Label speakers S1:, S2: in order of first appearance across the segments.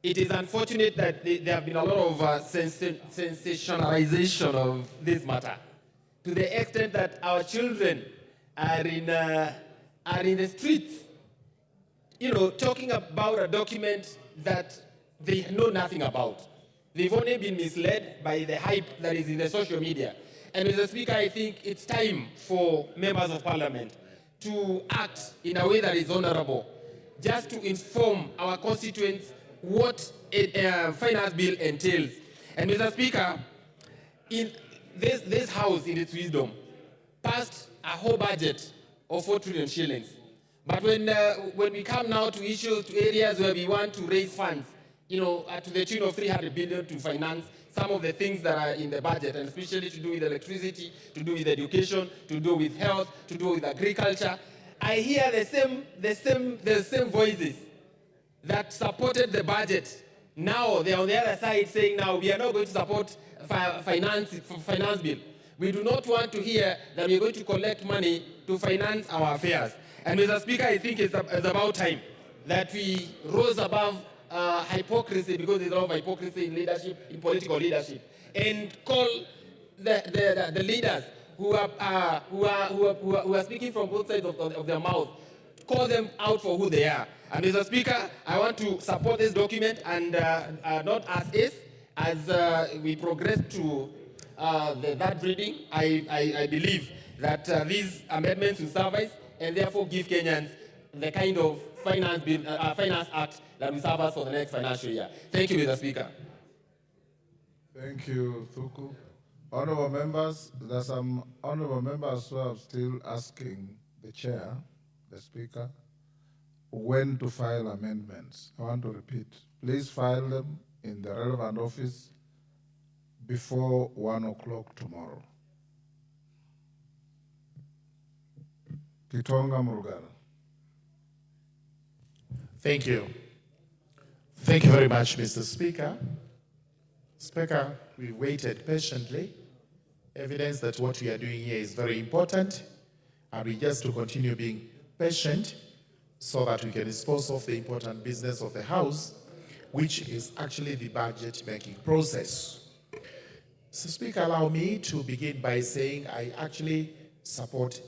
S1: it is unfortunate that there have been a lot of sensationalization of this matter, to the extent that our children are in the streets, talking about a document that they know nothing about. They've only been misled by the hype that is in the social media. And Mr. Speaker, I think it's time for members of parliament to act in a way that is honorable, just to inform our constituents what a finance bill entails. And Mr. Speaker, in this House, in its wisdom, passed a whole budget of 4 trillion shillings. But when we come now to issues, to areas where we want to raise funds, to the tune of 300 billion to finance some of the things that are in the budget, and especially to do with electricity, to do with education, to do with health, to do with agriculture, I hear the same voices that supported the budget. Now they're on the other side saying, now we are not going to support finance bill. We do not want to hear that we're going to collect money to finance our affairs. And Mr. Speaker, I think it's about time that we rose above hypocrisy, because there's a lot of hypocrisy in leadership, in political leadership, and call the leaders who are speaking from both sides of their mouth, call them out for who they are. And Mr. Speaker, I want to support this document, and not as is, as we progress to that reading, I believe that these amendments will suffice, and therefore give Kenyans the kind of finance act that will serve us for the next financial year. Thank you, Mr. Speaker.
S2: Thank you, Thuku. Honorable members, there are some honorable members who are still asking the chair, the speaker, when to file amendments. I want to repeat, please file them in the relevant office before 1 o'clock tomorrow. Kitonga Murugara.
S3: Thank you. Thank you very much, Mr. Speaker. Speaker, we waited patiently. Evidence that what we are doing here is very important, and we just to continue being patient so that we can dispose of the important business of the House, which is actually the budget-making process. So, Speaker, allow me to begin by saying I actually support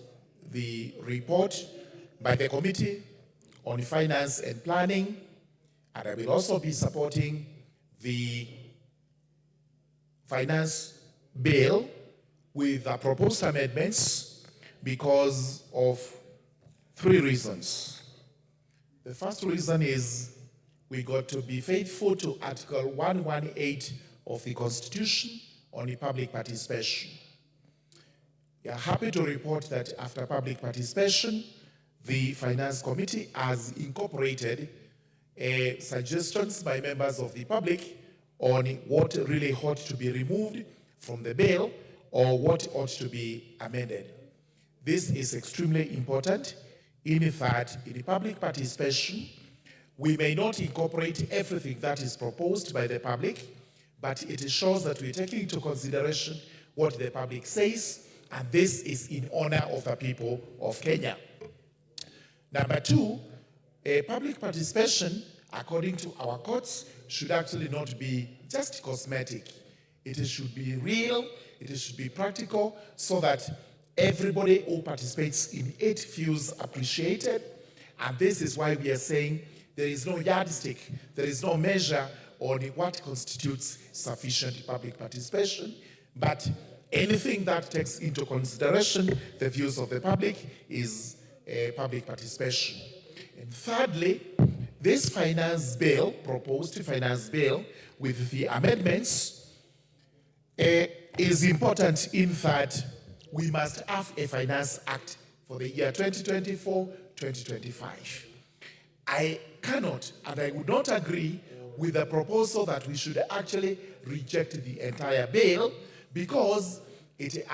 S3: the report by the Committee on Finance and Planning, and I will also be supporting the finance bill with the proposed amendments because of 3 reasons. The first reason is we got to be faithful to Article 118 of the Constitution on the public participation. We are happy to report that after public participation, the Finance Committee has incorporated suggestions by members of the public on what really ought to be removed from the bill or what ought to be amended. This is extremely important in that in the public participation, we may not incorporate everything that is proposed by the public, but it shows that we're taking into consideration what the public says, and this is in honor of the people of Kenya. Number 2, public participation, according to our courts, should actually not be just cosmetic. It should be real, it should be practical, so that everybody who participates in it feels appreciated. And this is why we are saying there is no yardstick, there is no measure on what constitutes sufficient public participation, but anything that takes into consideration the views of the public is public participation. And thirdly, this finance bill, proposed finance bill with the amendments, is important in that we must have a finance act for the year 2024-2025. I cannot and I would not agree with the proposal that we should actually reject the entire bill because it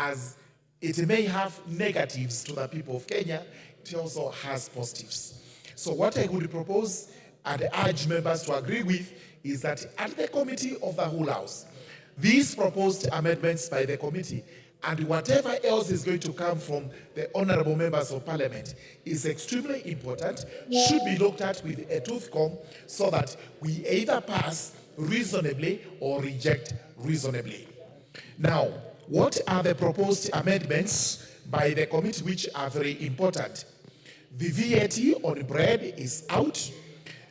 S3: may have negatives to the people of Kenya. It also has positives. So what I would propose and urge members to agree with is that at the committee of the whole House, these proposed amendments by the committee and whatever else is going to come from the honorable members of parliament is extremely important, should be looked at with a tooth comb so that we either pass reasonably or reject reasonably. Now, what are the proposed amendments by the committee which are very important? The VAT on bread is out.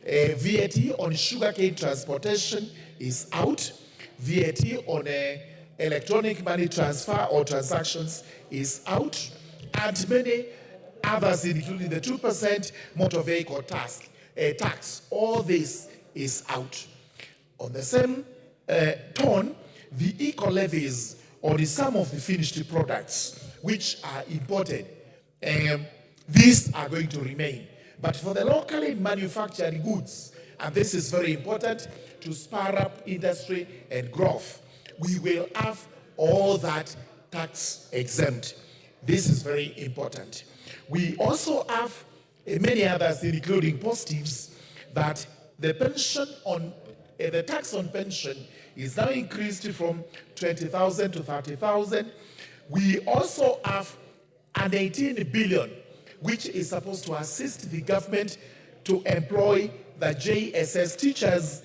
S3: VAT on sugarcane transportation is out. VAT on electronic money transfer or transactions is out. And many others, including the 2% motor vehicle tax. All this is out. On the same tone, the eco levies on some of the finished products which are imported, these are going to remain. But for the locally manufactured goods, and this is very important to spur up industry and growth, we will have all that tax exempt. This is very important. We also have many others, including positives, that the pension on the tax on pension is now increased from 20,000 to 30,000. We also have an 18 billion, which is supposed to assist the government to employ the JSS teachers,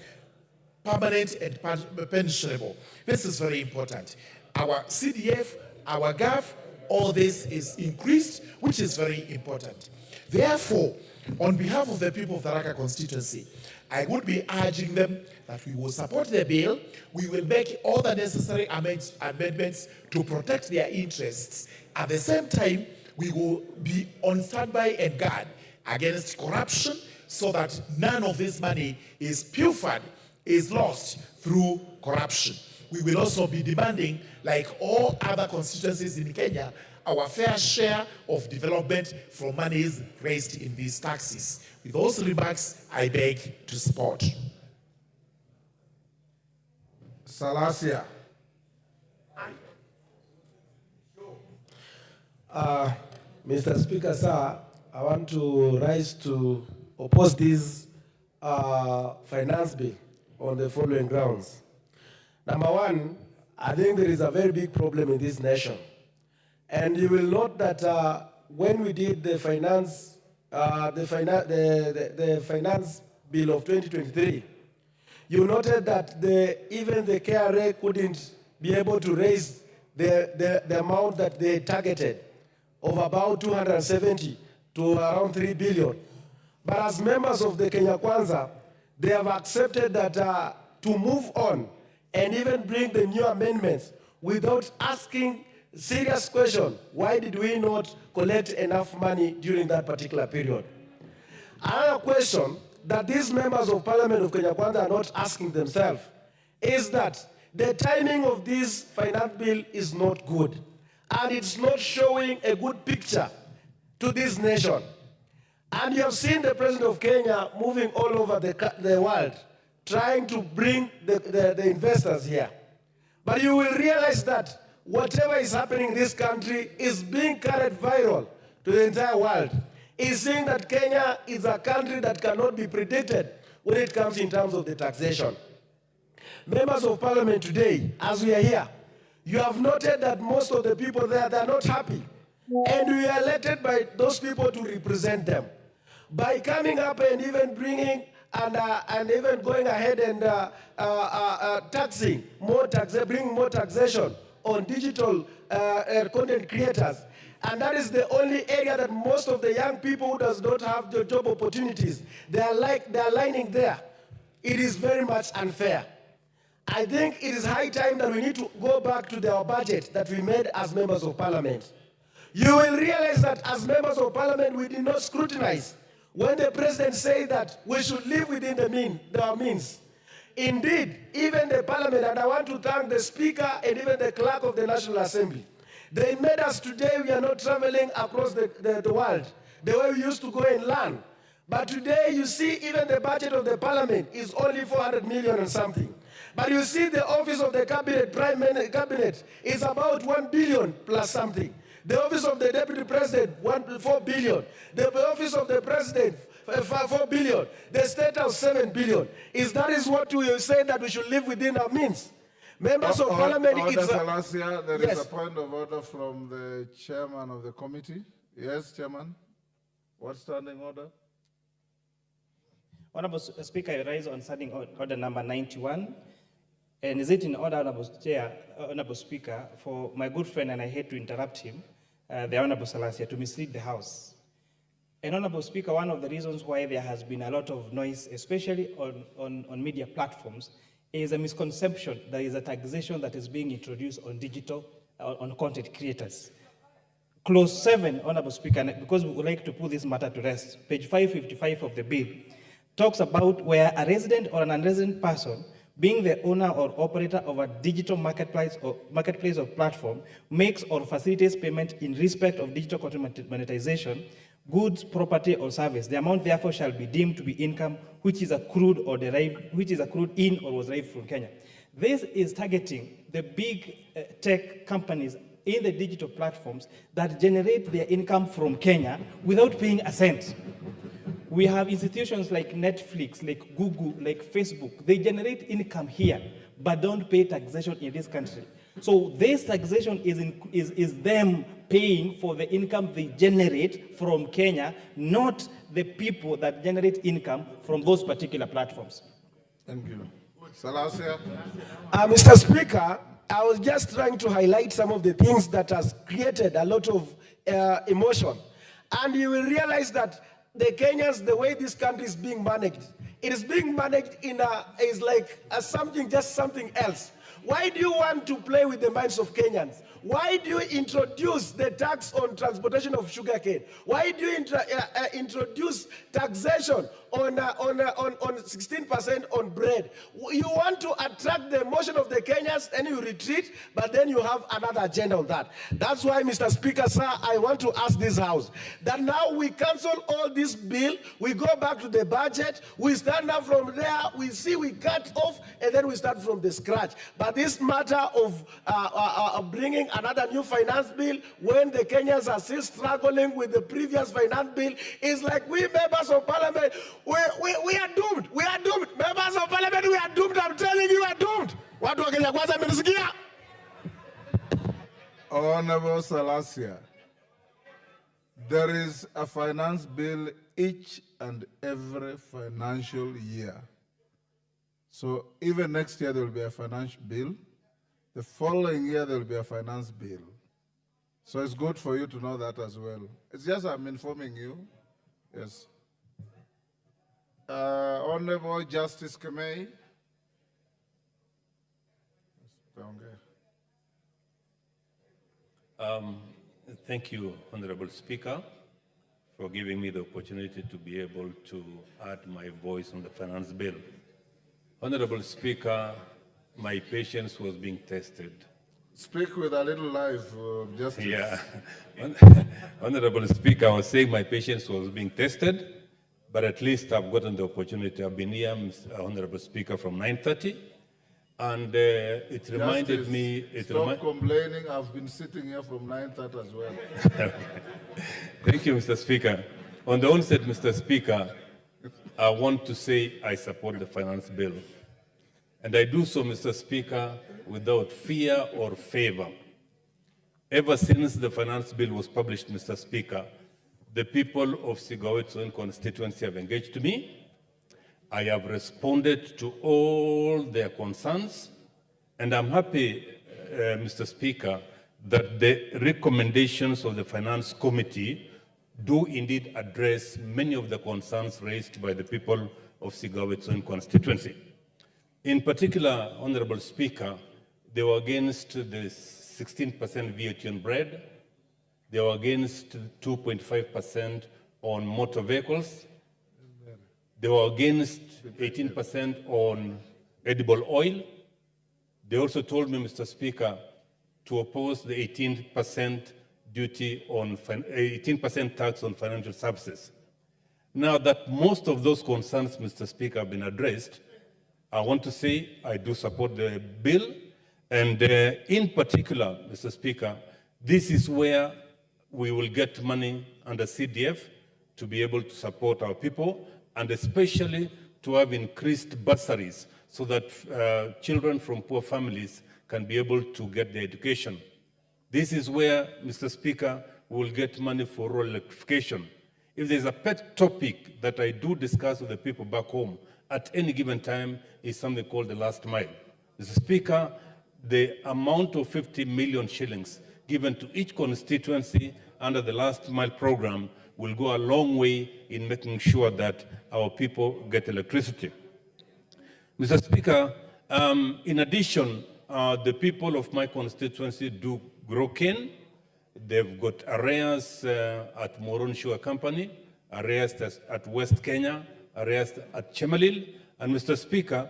S3: permanent and pensionable. This is very important. Our CDF, our GAF, all this is increased, which is very important. Therefore, on behalf of the people of the Tharaka constituency, I would be urging them that we will support the bill. We will make all the necessary amendments to protect their interests. At the same time, we will be on standby and guard against corruption so that none of this money is pilfered, is lost through corruption. We will also be demanding, like all other constituencies in Kenya, our fair share of development from monies raised in these taxes. With those remarks, I beg to support.
S2: Salasia.
S4: Mr. Speaker, sir, I want to rise to oppose this finance bill on the following grounds. Number one, I think there is a very big problem in this nation. And you will note that when we did the finance bill of 2023, you noted that even the KRA couldn't be able to raise the amount that they targeted of about 270 to around 3 billion. But as members of the KWANZA, they have accepted that to move on and even bring the new amendments without asking serious question, why did we not collect enough money during that particular period? Another question that these members of Parliament of KWANZA are not asking themselves is that the timing of this finance bill is not good, and it's not showing a good picture to this nation. And you have seen the President of Kenya moving all over the world, trying to bring the investors here. But you will realize that whatever is happening in this country is being carried viral to the entire world. Is saying that Kenya is a country that cannot be predicted when it comes in terms of the taxation. Members of Parliament today, as we are here, you have noted that most of the people there, they are not happy. And we are elected by those people to represent them. By coming up and even bringing and even going ahead and bringing more taxation on digital content creators. And that is the only area that most of the young people who does not have the job opportunities, they are lining there. It is very much unfair. I think it is high time that we need to go back to our budget that we made as members of Parliament. You will realize that as members of Parliament, we did not scrutinize when the President said that we should live within our means. Indeed, even the Parliament, and I want to thank the Speaker and even the Clerk of the National Assembly, they made us today, we are not traveling across the world the way we used to go and learn. But today, you see, even the budget of the Parliament is only 400 million and something. But you see the office of the cabinet is about 1 billion plus something. The office of the Deputy President, 4 billion. The office of the President, 4 billion. The State House, 7 billion. Is what we say that we should live within our means? Members of Parliament,
S2: Order,
S4: it's a,
S2: Salasia, there is
S4: Yes.
S2: a point of order from the chairman of the committee. Yes, chairman. What standing order?
S5: Honorable Speaker, I rise on standing order number 91. And is it in order, Honorable Speaker, for my good friend, and I hate to interrupt him, the Honorable Salasia, to mislead the House. And Honorable Speaker, one of the reasons why there has been a lot of noise, especially on media platforms, is a misconception there is a taxation that is being introduced on digital, on content creators. Clause 7, Honorable Speaker, because we would like to put this matter to rest, page 555 of the bill, talks about where a resident or an unresident person, being the owner or operator of a digital marketplace or platform, makes or facilitates payment in respect of digital content monetization, goods, property, or service. The amount therefore shall be deemed to be income which is accrued in or was derived from Kenya. This is targeting the big tech companies in the digital platforms that generate their income from Kenya without paying a cent. We have institutions like Netflix, like Google, like Facebook. They generate income here, but don't pay taxation in this country. So this taxation is them paying for the income they generate from Kenya, not the people that generate income from those particular platforms.
S2: Thank you. Salasia.
S4: Mr. Speaker, I was just trying to highlight some of the things that has created a lot of emotion. And you will realize that the Kenyans, the way this country is being managed, it is being managed is like something else. Why do you want to play with the minds of Kenyans? Why do you introduce the tax on transportation of sugarcane? Why do you introduce taxation on 16% on bread? You want to attract the emotion of the Kenyans and you retreat, but then you have another agenda on that. That's why, Mr. Speaker, sir, I want to ask this House that now we cancel all this bill, we go back to the budget, we stand up from there, we cut off, and then we start from the scratch. But this matter of bringing another new finance bill when the Kenyans are still struggling with the previous finance bill is like we members of Parliament, we are doomed. We are doomed. Members of Parliament, we are doomed. I'm telling you, we are doomed. Watu wa Kenya Kwanza mmenisikia?
S2: Honorable Salasia, there is a finance bill each and every financial year. So even next year there will be a financial bill. The following year there will be a finance bill. So it's good for you to know that as well. It's just I'm informing you. Yes. Honorable Justice Kamei.
S6: Thank you, Honorable Speaker, for giving me the opportunity to be able to add my voice on the finance bill. Honorable Speaker, my patience was being tested.
S2: Speak with a little life, Justice.
S6: Yeah. Honorable Speaker, I was saying my patience was being tested, but at least I've gotten the opportunity. I've been here, Honorable Speaker, from 9:30, and it reminded
S2: Justice,
S6: me...
S2: Stop complaining. I've been sitting here from 9:30 as well.
S6: Thank you, Mr. Speaker. On the onset, Mr. Speaker, I want to say I support the finance bill. And I do so, Mr. Speaker, without fear or favor. Ever since the finance bill was published, Mr. Speaker, the people of Sigawet's constituency have engaged me. I have responded to all their concerns, and I'm happy, Mr. Speaker, that the recommendations of the Finance Committee do indeed address many of the concerns raised by the people of Sigawet's constituency. In particular, Honorable Speaker, they were against the 16% VAT on bread. They were against 2.5% on motor vehicles. They were against 18% on edible oil. They also told me, Mr. Speaker, to oppose the 18% duty on 18% tax on financial services. Now that most of those concerns, Mr. Speaker, have been addressed, I want to say I do support the bill, and in particular, Mr. Speaker, this is where we will get money under CDF to be able to support our people, and especially to have increased bursaries so that children from poor families can be able to get their education. This is where, Mr. Speaker, we will get money for rural electrification. If there's a pet topic that I do discuss with the people back home at any given time, is something called the last mile. Mr. Speaker, the amount of 50 million shillings given to each constituency under the last mile program will go a long way in making sure that our people get electricity. Mr. Speaker, in addition, the people of my constituency do grow cane. They've got areas at Moron Sugar Company, areas at West Kenya, areas at Chemelil. And Mr. Speaker,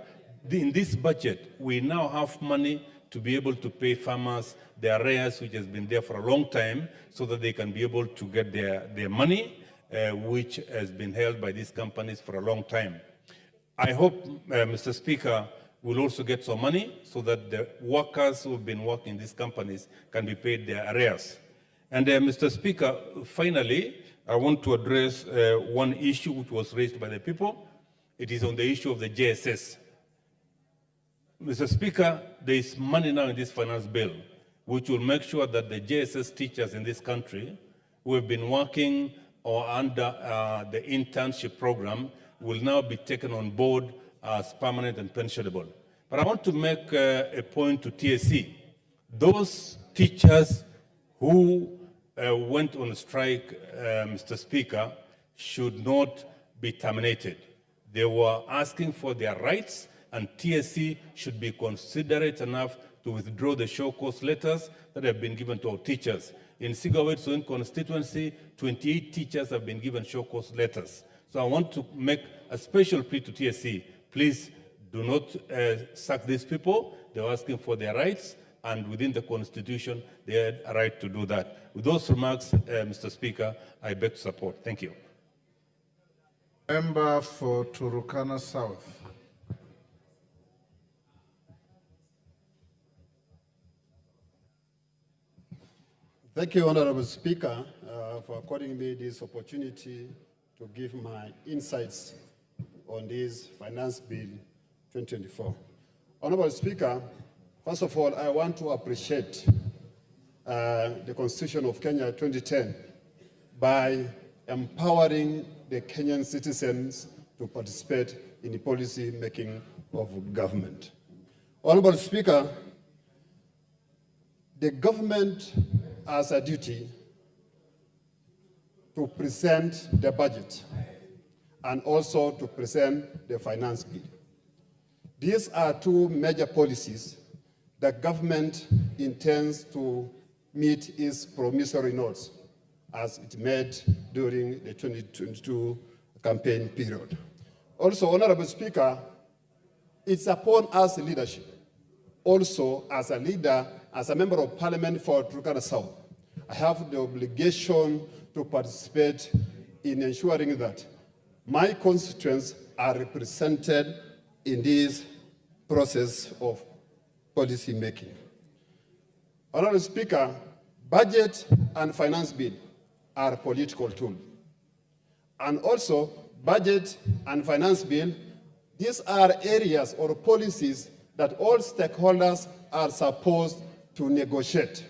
S6: in this budget, we now have money to be able to pay farmers their arrears, which has been there for a long time, so that they can be able to get their money, which has been held by these companies for a long time. I hope, Mr. Speaker, we'll also get some money so that the workers who have been working in these companies can be paid their arrears. And Mr. Speaker, finally, I want to address one issue which was raised by the people. It is on the issue of the JSS. Mr. Speaker, there is money now in this finance bill which will make sure that the JSS teachers in this country who have been working or under the internship program will now be taken on board as permanent and pensionable. But I want to make a point to TSC. Those teachers who went on strike, Mr. Speaker, should not be terminated. They were asking for their rights, and TSC should be considerate enough to withdraw the show cause letters that have been given to our teachers. In Sigawet constituency, 28 teachers have been given show cause letters. So I want to make a special plea to TSC. Please do not sack these people. They're asking for their rights, and within the Constitution, they had a right to do that. With those remarks, Mr. Speaker, I beg support. Thank you.
S2: Member for Turukana South.
S7: Thank you, Honorable Speaker, for according me this opportunity to give my insights on this Finance Bill 2024. Honorable Speaker, first of all, I want to appreciate the Constitution of Kenya 2010 by empowering the Kenyan citizens to participate in the policy making of government. Honorable Speaker, the government has a duty to present the budget and also to present the finance bill. These are two major policies that government intends to meet its promissory notes as it made during the 2022 campaign period. Also, Honorable Speaker, it's upon us leadership, also as a leader, as a member of parliament for Turkana South, I have the obligation to participate in ensuring that my constituents are represented in this process of policy making. Honorable Speaker, budget and finance bill are political tools. And also, budget and finance bill, these are areas or policies that all stakeholders are supposed to negotiate.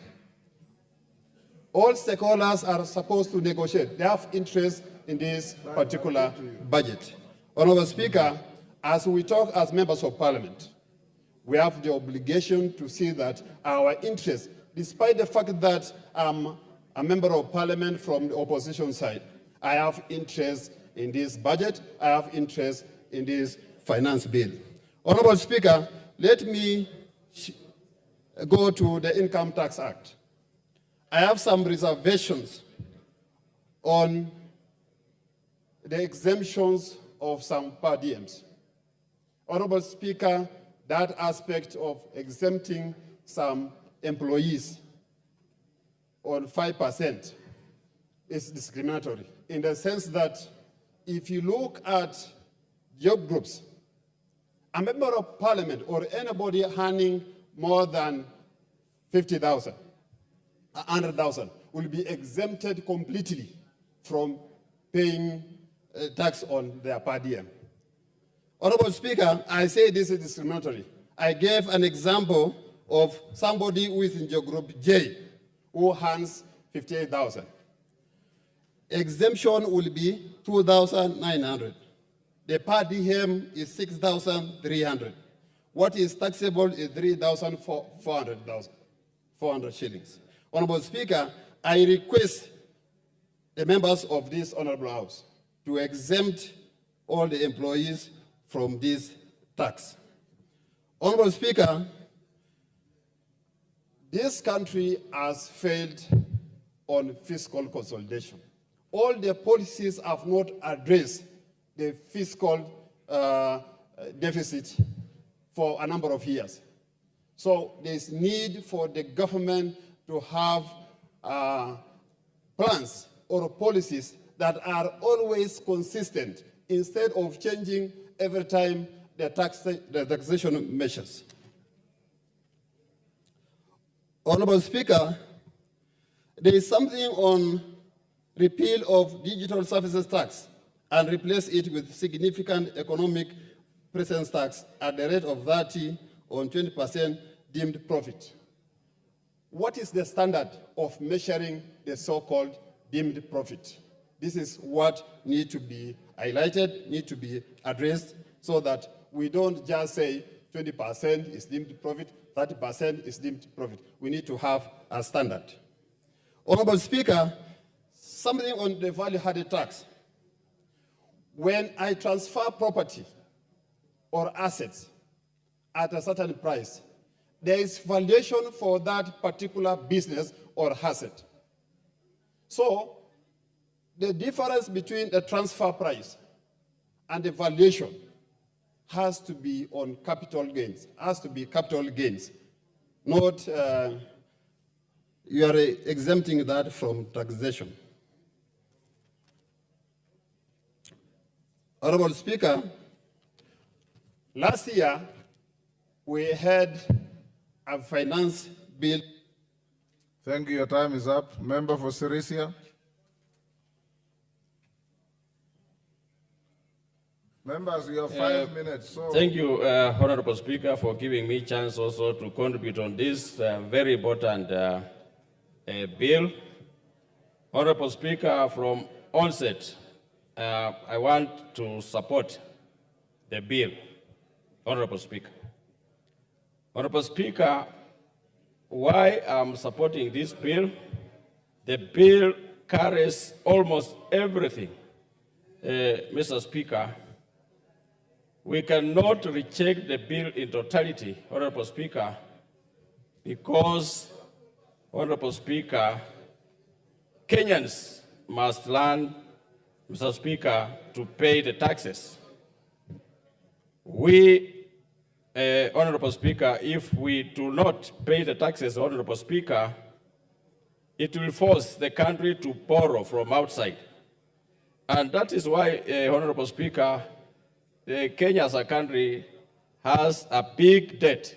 S7: All stakeholders are supposed to negotiate. They have interest in this particular budget. Honorable Speaker, as we talk as members of parliament, we have the obligation to see that our interests, despite the fact that I'm a member of parliament from the opposition side, I have interest in this budget, I have interest in this finance bill. Honorable Speaker, let me go to the Income Tax Act. I have some reservations on the exemptions of some per diems. Honorable Speaker, that aspect of exempting some employees on 5% is discriminatory in the sense that if you look at job groups, a member of parliament or anybody earning more than 50,000, 100,000 will be exempted completely from paying tax on their per diem. Honorable Speaker, I say this is discriminatory. I gave an example of somebody who is in your group J, who earns 58,000. Exemption will be 2,900. The per diem is 6,300. What is taxable is 3,400 shillings. Honorable Speaker, I request the members of this honorable house to exempt all the employees from this tax. Honorable Speaker, this country has failed on fiscal consolidation. All the policies have not addressed the fiscal deficit for a number of years. So there's need for the government to have plans or policies that are always consistent instead of changing every time the taxation measures. Honorable Speaker, there is something on repeal of digital services tax and replace it with significant economic presence tax at the rate of 30 on 20% deemed profit. What is the standard of measuring the so-called deemed profit? This is what needs to be highlighted, needs to be addressed, so that we don't just say 20% is deemed profit, 30% is deemed profit. We need to have a standard. Honorable Speaker, something on the value-added tax. When I transfer property or assets at a certain price, there is valuation for that particular business or asset. So, the difference between the transfer price and the valuation has to be on capital gains, not you are exempting that from taxation. Honorable Speaker, last year we had a finance bill.
S2: Thank you. Your time is up. Member for Sirisia. Members, you have 5 minutes. So.
S8: Thank you, Honorable Speaker, for giving me a chance also to contribute on this very important bill. Honorable Speaker, from onset, I want to support the bill. Honorable Speaker. Honorable Speaker, why I'm supporting this bill? The bill carries almost everything, Mr. Speaker. We cannot reject the bill in totality, Honorable Speaker, because, Honorable Speaker, Kenyans must learn, Mr. Speaker, to pay the taxes. We, Honorable Speaker, if we do not pay the taxes, Honorable Speaker, it will force the country to borrow from outside. And that is why, Honorable Speaker, Kenya as a country has a big debt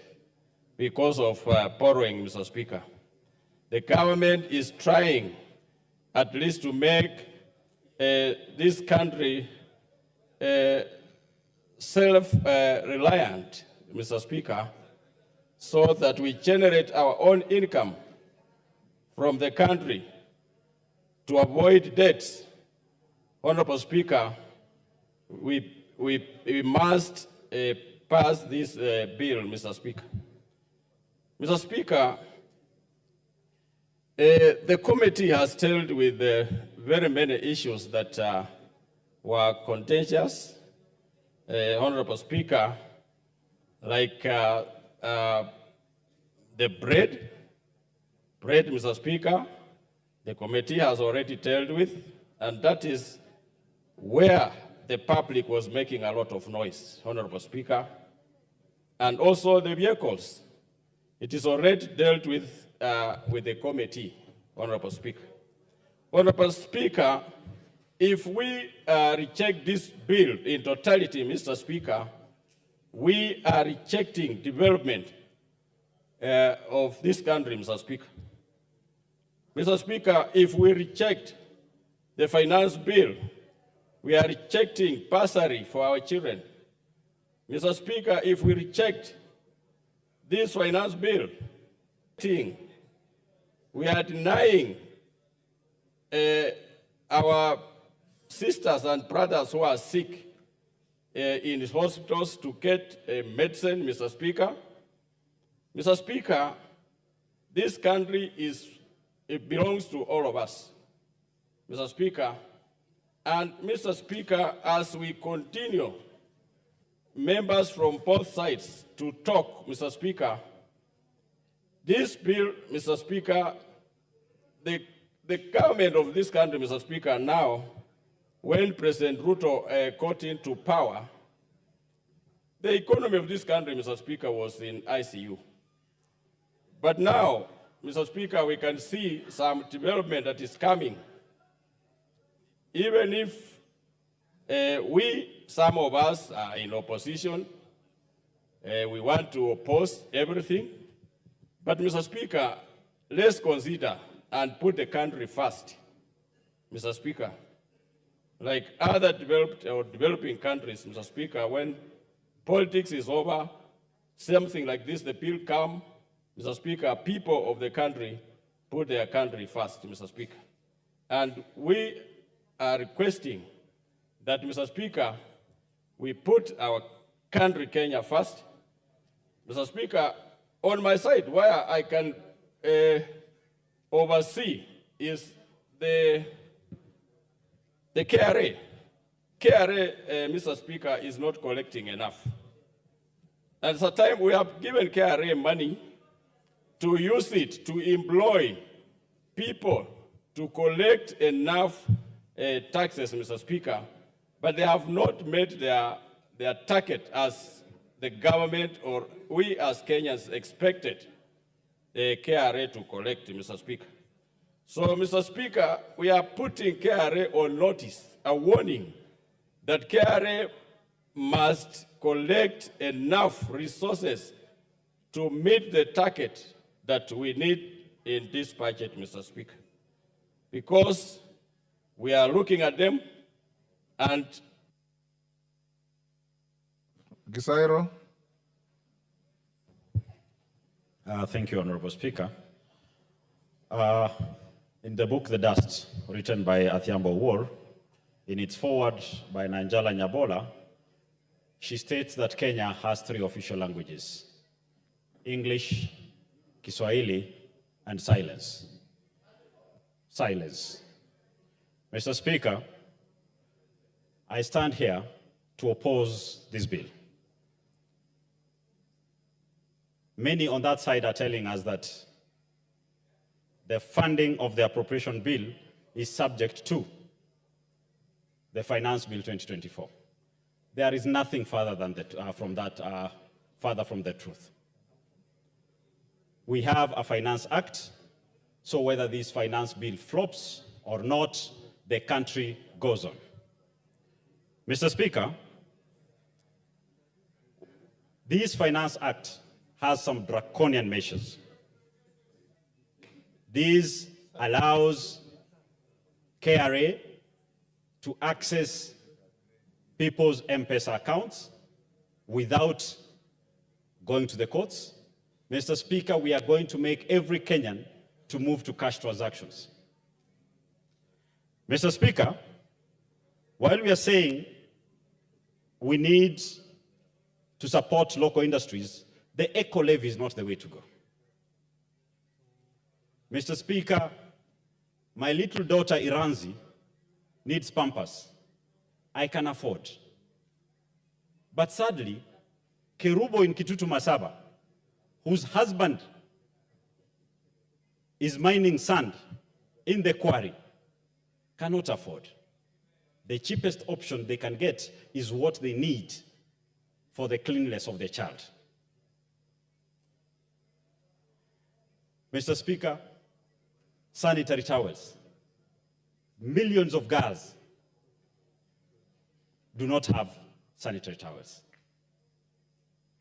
S8: because of borrowing, Mr. Speaker. The government is trying at least to make this country self-reliant, Mr. Speaker, so that we generate our own income from the country to avoid debts. Honorable Speaker, we must pass this bill, Mr. Speaker. Mr. Speaker, the committee has dealt with very many issues that were contentious, Honorable Speaker, like the bread, Mr. Speaker, the committee has already dealt with, and that is where the public was making a lot of noise, Honorable Speaker. And also the vehicles. It is already dealt with the committee, Honorable Speaker. Honorable Speaker, if we reject this bill in totality, Mr. Speaker, we are rejecting development of this country, Mr. Speaker. Mr. Speaker, if we reject the finance bill, we are rejecting bursary for our children. Mr. Speaker, if we reject this finance bill, we are denying our sisters and brothers who are sick in hospitals to get medicine, Mr. Speaker. Mr. Speaker, this country it belongs to all of us, Mr. Speaker. And Mr. Speaker, as we continue, members from both sides to talk, Mr. Speaker, this bill, Mr. Speaker, the government of this country, Mr. Speaker, now, when President Ruto got into power, the economy of this country, Mr. Speaker, was in ICU. But now, Mr. Speaker, we can see some development that is coming. Even if some of us are in opposition, we want to oppose everything. But Mr. Speaker, let's consider and put the country first, Mr. Speaker. Like other developed or developing countries, Mr. Speaker, when politics is over, something like this, the bill come, Mr. Speaker, people of the country put their country first, Mr. Speaker. And we are requesting that, Mr. Speaker, we put our country, Kenya, first. Mr. Speaker, on my side, where I can oversee is the KRA. KRA, Mr. Speaker, is not collecting enough. And at the time we have given KRA money to use it to employ people to collect enough taxes, Mr. Speaker, but they have not met their target as the government or we as Kenyans expected the KRA to collect, Mr. Speaker. So, Mr. Speaker, we are putting KRA on notice, a warning that KRA must collect enough resources to meet the target that we need in this budget, Mr. Speaker. Because we are looking at them and
S2: Gisairo.
S9: Thank you, Honorable Speaker. In the book, The Dust, written by Athiambo War, in its foreword by Nanjala Nyabola, she states that Kenya has 3 official languages: English, Kiswahili, and silence. Silence. Mr. Speaker, I stand here to oppose this bill. Many on that side are telling us that the funding of the appropriation bill is subject to the Finance Bill 2024. There is nothing further than further from the truth. We have a Finance Act, so whether this finance bill flops or not, the country goes on. Mr. Speaker, this Finance Act has some draconian measures. This allows KRA to access people's M-Pesa accounts without going to the courts. Mr. Speaker, we are going to make every Kenyan to move to cash transactions. Mr. Speaker, while we are saying we need to support local industries, the eco levy is not the way to go. Mr. Speaker, my little daughter Iranzi needs Pampers. I can afford. But sadly, Kerubo in Kitutu Masaba, whose husband is mining sand in the quarry, cannot afford. The cheapest option they can get is what they need for the cleanliness of the child. Mr. Speaker, sanitary towels. Millions of girls do not have sanitary towels.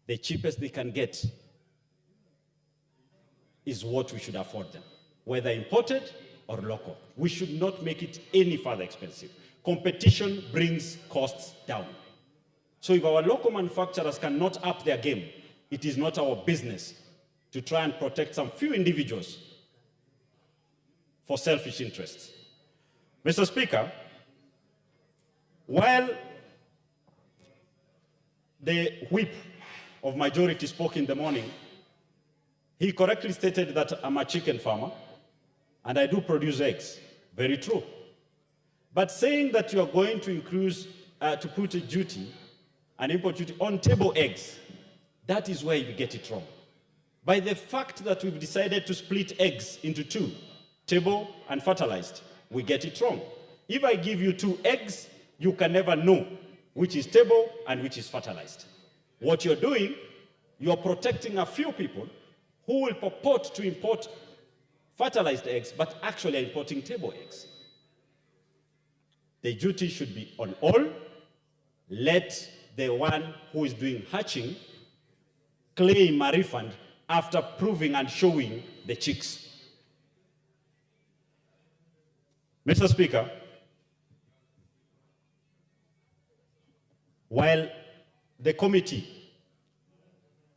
S9: The cheapest they can get is what we should afford them, whether imported or local. We should not make it any further expensive. Competition brings costs down. So if our local manufacturers cannot up their game, it is not our business to try and protect some few individuals for selfish interests. Mr. Speaker, while the whip of majority spoke in the morning, he correctly stated that I'm a chicken farmer and I do produce eggs. Very true. But saying that you are going to increase, to put a duty, an import duty on table eggs, that is where you get it wrong. By the fact that we've decided to split eggs into two, table and fertilized, we get it wrong. If I give you 2 eggs, you can never know which is table and which is fertilized. What you're doing, you're protecting a few people who will purport to import fertilized eggs, but actually are importing table eggs. The duty should be on all. Let the one who is doing hatching claim a refund after proving and showing the chicks. Mr. Speaker, while the committee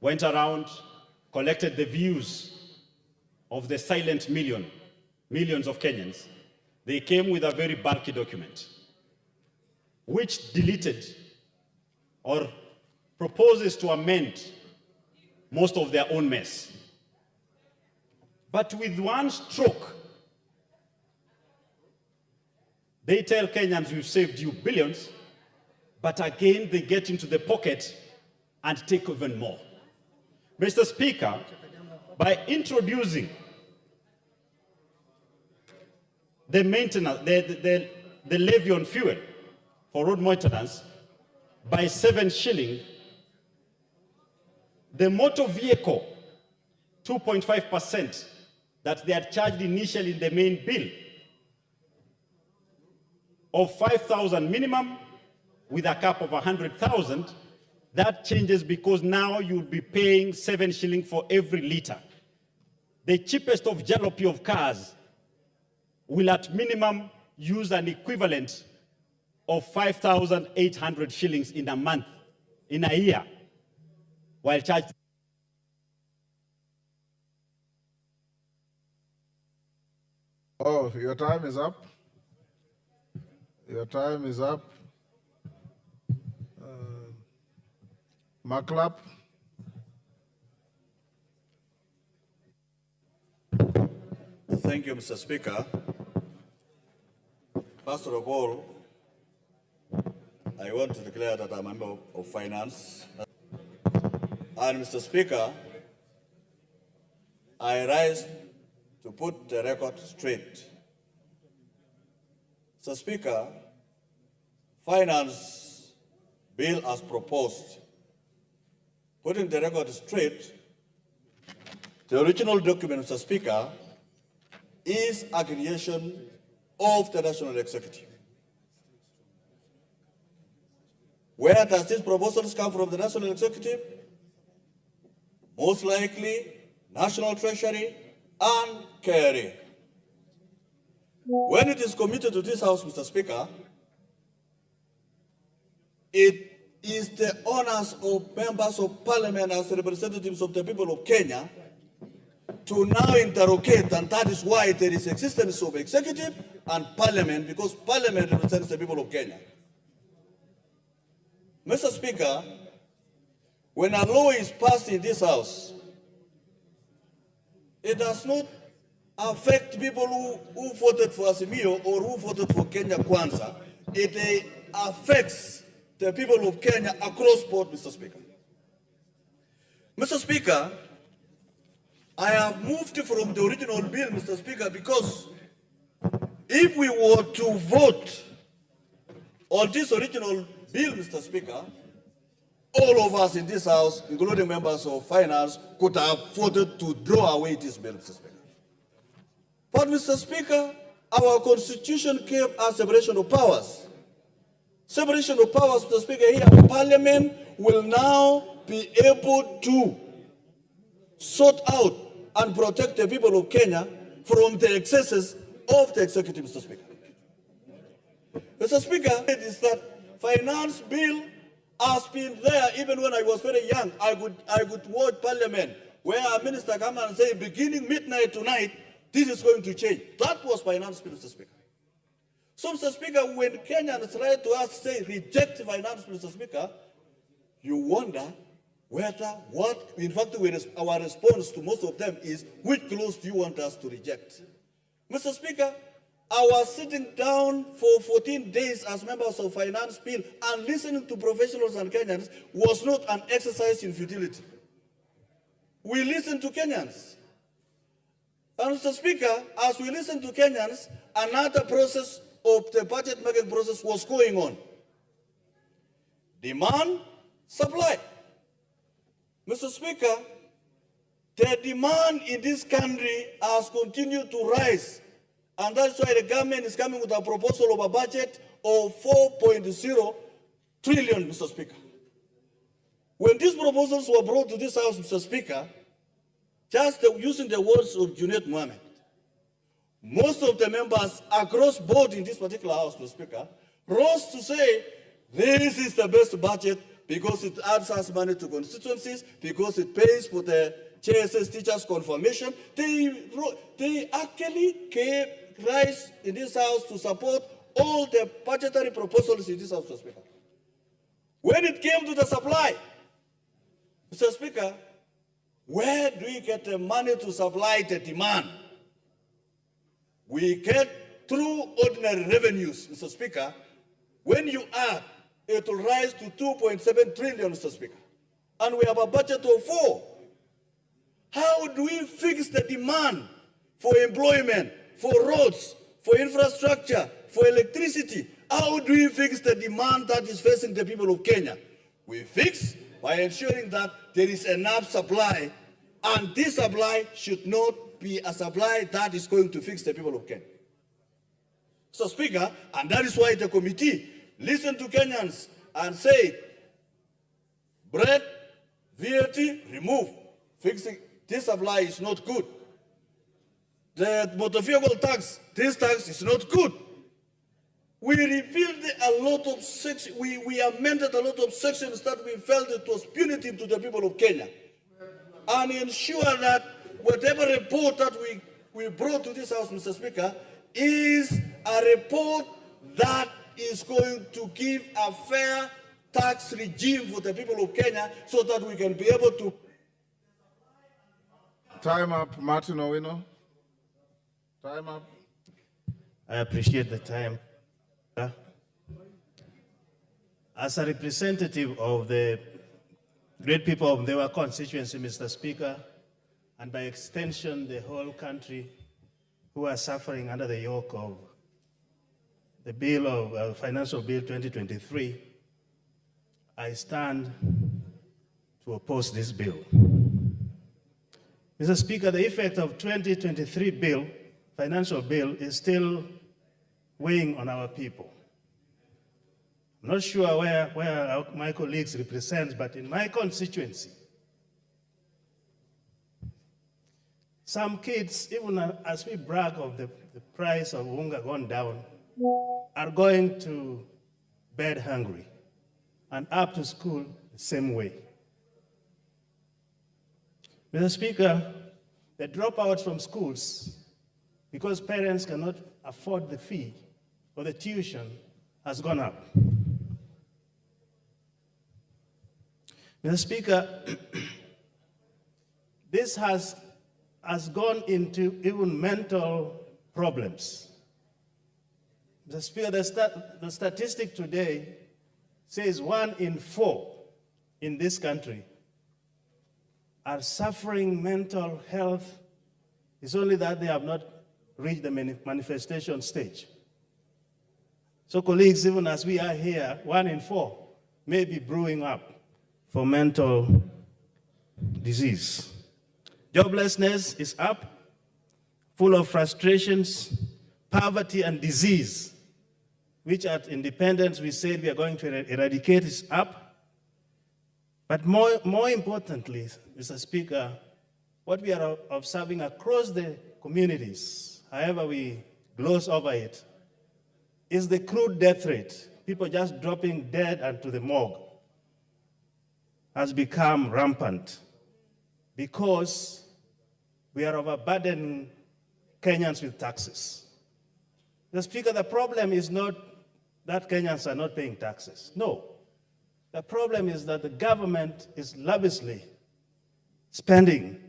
S9: went around, collected the views of the silent millions of Kenyans, they came with a very bulky document which deleted or proposes to amend most of their own mess. But with one stroke, they tell Kenyans, we've saved you billions, but again, they get into the pocket and take even more. Mr. Speaker, by introducing the maintenance, the levy on fuel for road maintenance by 7 shilling, the motor vehicle 2.5% that they had charged initially in the main bill of 5,000 minimum with a cap of 100,000, that changes because now you'll be paying 7 shilling for every liter. The cheapest of jalopy of cars will at minimum use an equivalent of 5,800 shillings in a month, in a year, while charged.
S2: Oh, your time is up. Your time is up. Maklap.
S10: Thank you, Mr. Speaker. First of all, I want to declare that I'm a member of Finance. And Mr. Speaker, I rise to put the record straight. Mr. Speaker, Finance bill as proposed, putting the record straight, the original document, Mr. Speaker, is a creation of the National Executive. Where does these proposals come from the National Executive? Most likely, National Treasury and KRA. When it is committed to this House, Mr. Speaker, it is the honors of members of Parliament as representatives of the people of Kenya to now interrogate, and that is why there is existence of executive and Parliament, because Parliament represents the people of Kenya. Mr. Speaker, when a law is passed in this House, it does not affect people who voted for AZIMIO or who voted for Kenya KWANZA. It affects the people of Kenya across board, Mr. Speaker. Mr. Speaker, I have moved from the original bill, Mr. Speaker, because if we were to vote on this original bill, Mr. Speaker, all of us in this House, including members of Finance, could have voted to draw away this bill, Mr. Speaker. But, Mr. Speaker, our Constitution gave us separation of powers. Separation of powers, Mr. Speaker, here, Parliament will now be able to sort out and protect the people of Kenya from the excesses of the executive, Mr. Speaker. Mr. Speaker, it is that Finance bill has been there even when I was very young. I could watch Parliament where a minister come and say, beginning midnight tonight, this is going to change. That was finance bill, Mr. Speaker. So, Mr. Speaker, when Kenyans try to us say reject finance bill, Mr. Speaker, you wonder whether in fact, our response to most of them is, which clause do you want us to reject? Mr. Speaker, our sitting down for 14 days as members of finance bill and listening to professionals and Kenyans was not an exercise in futility. We listened to Kenyans. And Mr. Speaker, as we listened to Kenyans, another process of the budget making process was going on. Demand, supply. Mr. Speaker, the demand in this country has continued to rise. And that's why the government is coming with a proposal of a budget of 4.0 trillion, Mr. Speaker. When these proposals were brought to this House, Mr. Speaker, just using the words of Junaid Mohammed, most of the members across board in this particular House, Mr. Speaker, rose to say, this is the best budget because it adds us money to constituencies, because it pays for the JSS teachers' confirmation. They actually came rise in this House to support all the budgetary proposals in this House, Mr. Speaker. When it came to the supply, Mr. Speaker, where do we get the money to supply the demand? We get through ordinary revenues, Mr. Speaker. When you add, it will rise to 2.7 trillion, Mr. Speaker. And we have a budget of 4. How do we fix the demand for employment, for roads, for infrastructure, for electricity? How do we fix the demand that is facing the people of Kenya? We fix by ensuring that there is enough supply, and this supply should not be a supply that is going to fix the people of Kenya. So, Speaker, and that is why the committee listened to Kenyans and said, bread, VAT, remove. Fixing this supply is not good. The motor vehicle tax, this tax is not good. We repealed a lot of sections, we amended a lot of sections that we felt it was punitive to the people of Kenya. And ensure that whatever report that we brought to this House, Mr. Speaker, is a report that is going to give a fair tax regime for the people of Kenya so that we can be able to...
S2: Time up, Martin Owino. Time up.
S11: I appreciate the time. As a representative of the great people of our constituency, Mr. Speaker, and by extension, the whole country who are suffering under the yoke of the bill of Financial Bill 2023, I stand to oppose this bill. Mr. Speaker, the effect of 2023 bill, financial bill, is still weighing on our people. I'm not sure where my colleagues represent, but in my constituency, some kids, even as we brag of the price of unga gone down, are going to bed hungry and up to school the same way. Mr. Speaker, the dropouts from schools, because parents cannot afford the fee or the tuition, has gone up. Mr. Speaker, this has gone into even mental problems. Mr. Speaker, the statistic today says 1 in 4 in this country are suffering mental health. It's only that they have not reached the manifestation stage. So colleagues, even as we are here, 1 in 4 may be brewing up for mental disease. Joblessness is up, full of frustrations, poverty and disease, which at independence we said we are going to eradicate, is up. But more importantly, Mr. Speaker, what we are observing across the communities, however we gloss over it, is the crude death rate. People just dropping dead onto the morgue. has become rampant because we are overburdening Kenyans with taxes. The Speaker, the problem is not that Kenyans are not paying taxes. No. The problem is that the government is lavishly spending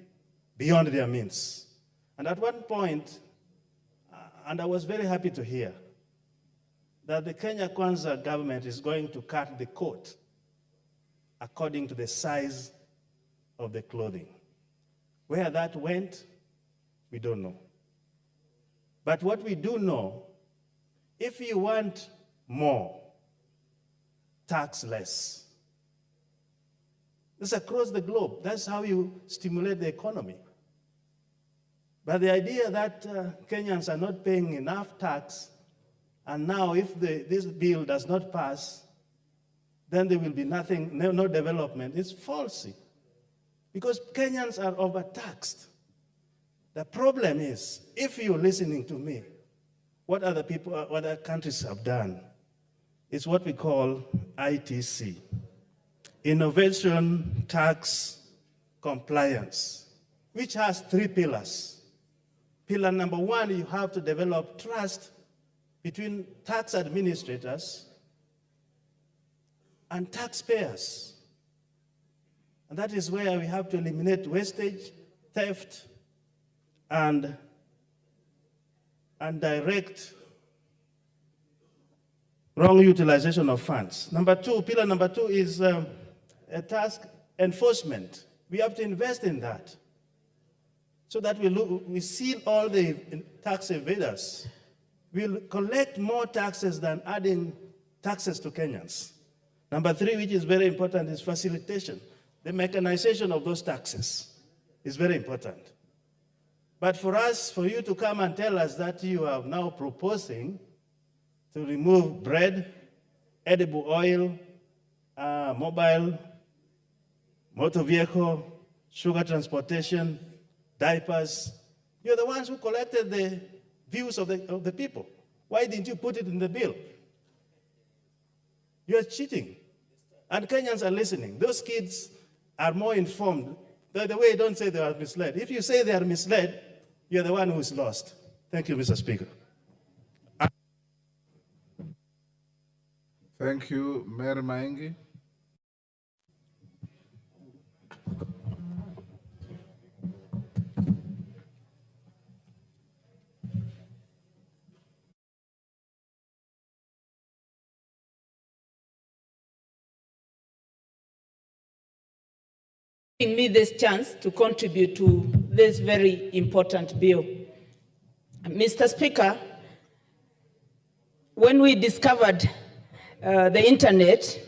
S11: beyond their means. And at one point, and I was very happy to hear, that the Kenya Kwanza government is going to cut the coat according to the size of the clothing. Where that went, we don't know. But what we do know, if you want more, tax less. This is across the globe. That's how you stimulate the economy. But the idea that Kenyans are not paying enough tax, and now if this bill does not pass, then there will be nothing, no development, is false. Because Kenyans are overtaxed. The problem is, if you're listening to me, what other countries have done is what we call ITC, Innovation Tax Compliance, which has 3 pillars. Pillar number 1, you have to develop trust between tax administrators and taxpayers. And that is where we have to eliminate wastage, theft, and direct wrong utilization of funds. Pillar number 2 is a task enforcement. We have to invest in that so that we seal all the tax evaders. We'll collect more taxes than adding taxes to Kenyans. Number 3, which is very important, is facilitation. The mechanization of those taxes is very important. But for you to come and tell us that you are now proposing to remove bread, edible oil, mobile, motor vehicle, sugar transportation, diapers, you're the ones who collected the views of the people. Why didn't you put it in the bill? You're cheating. And Kenyans are listening. Those kids are more informed. The way, don't say they are misled. If you say they are misled, you're the one who's lost. Thank you, Mr. Speaker.
S2: Thank you, Mayor Maingi.
S12: Giving me this chance to contribute to this very important bill. Mr. Speaker, when we discovered the internet,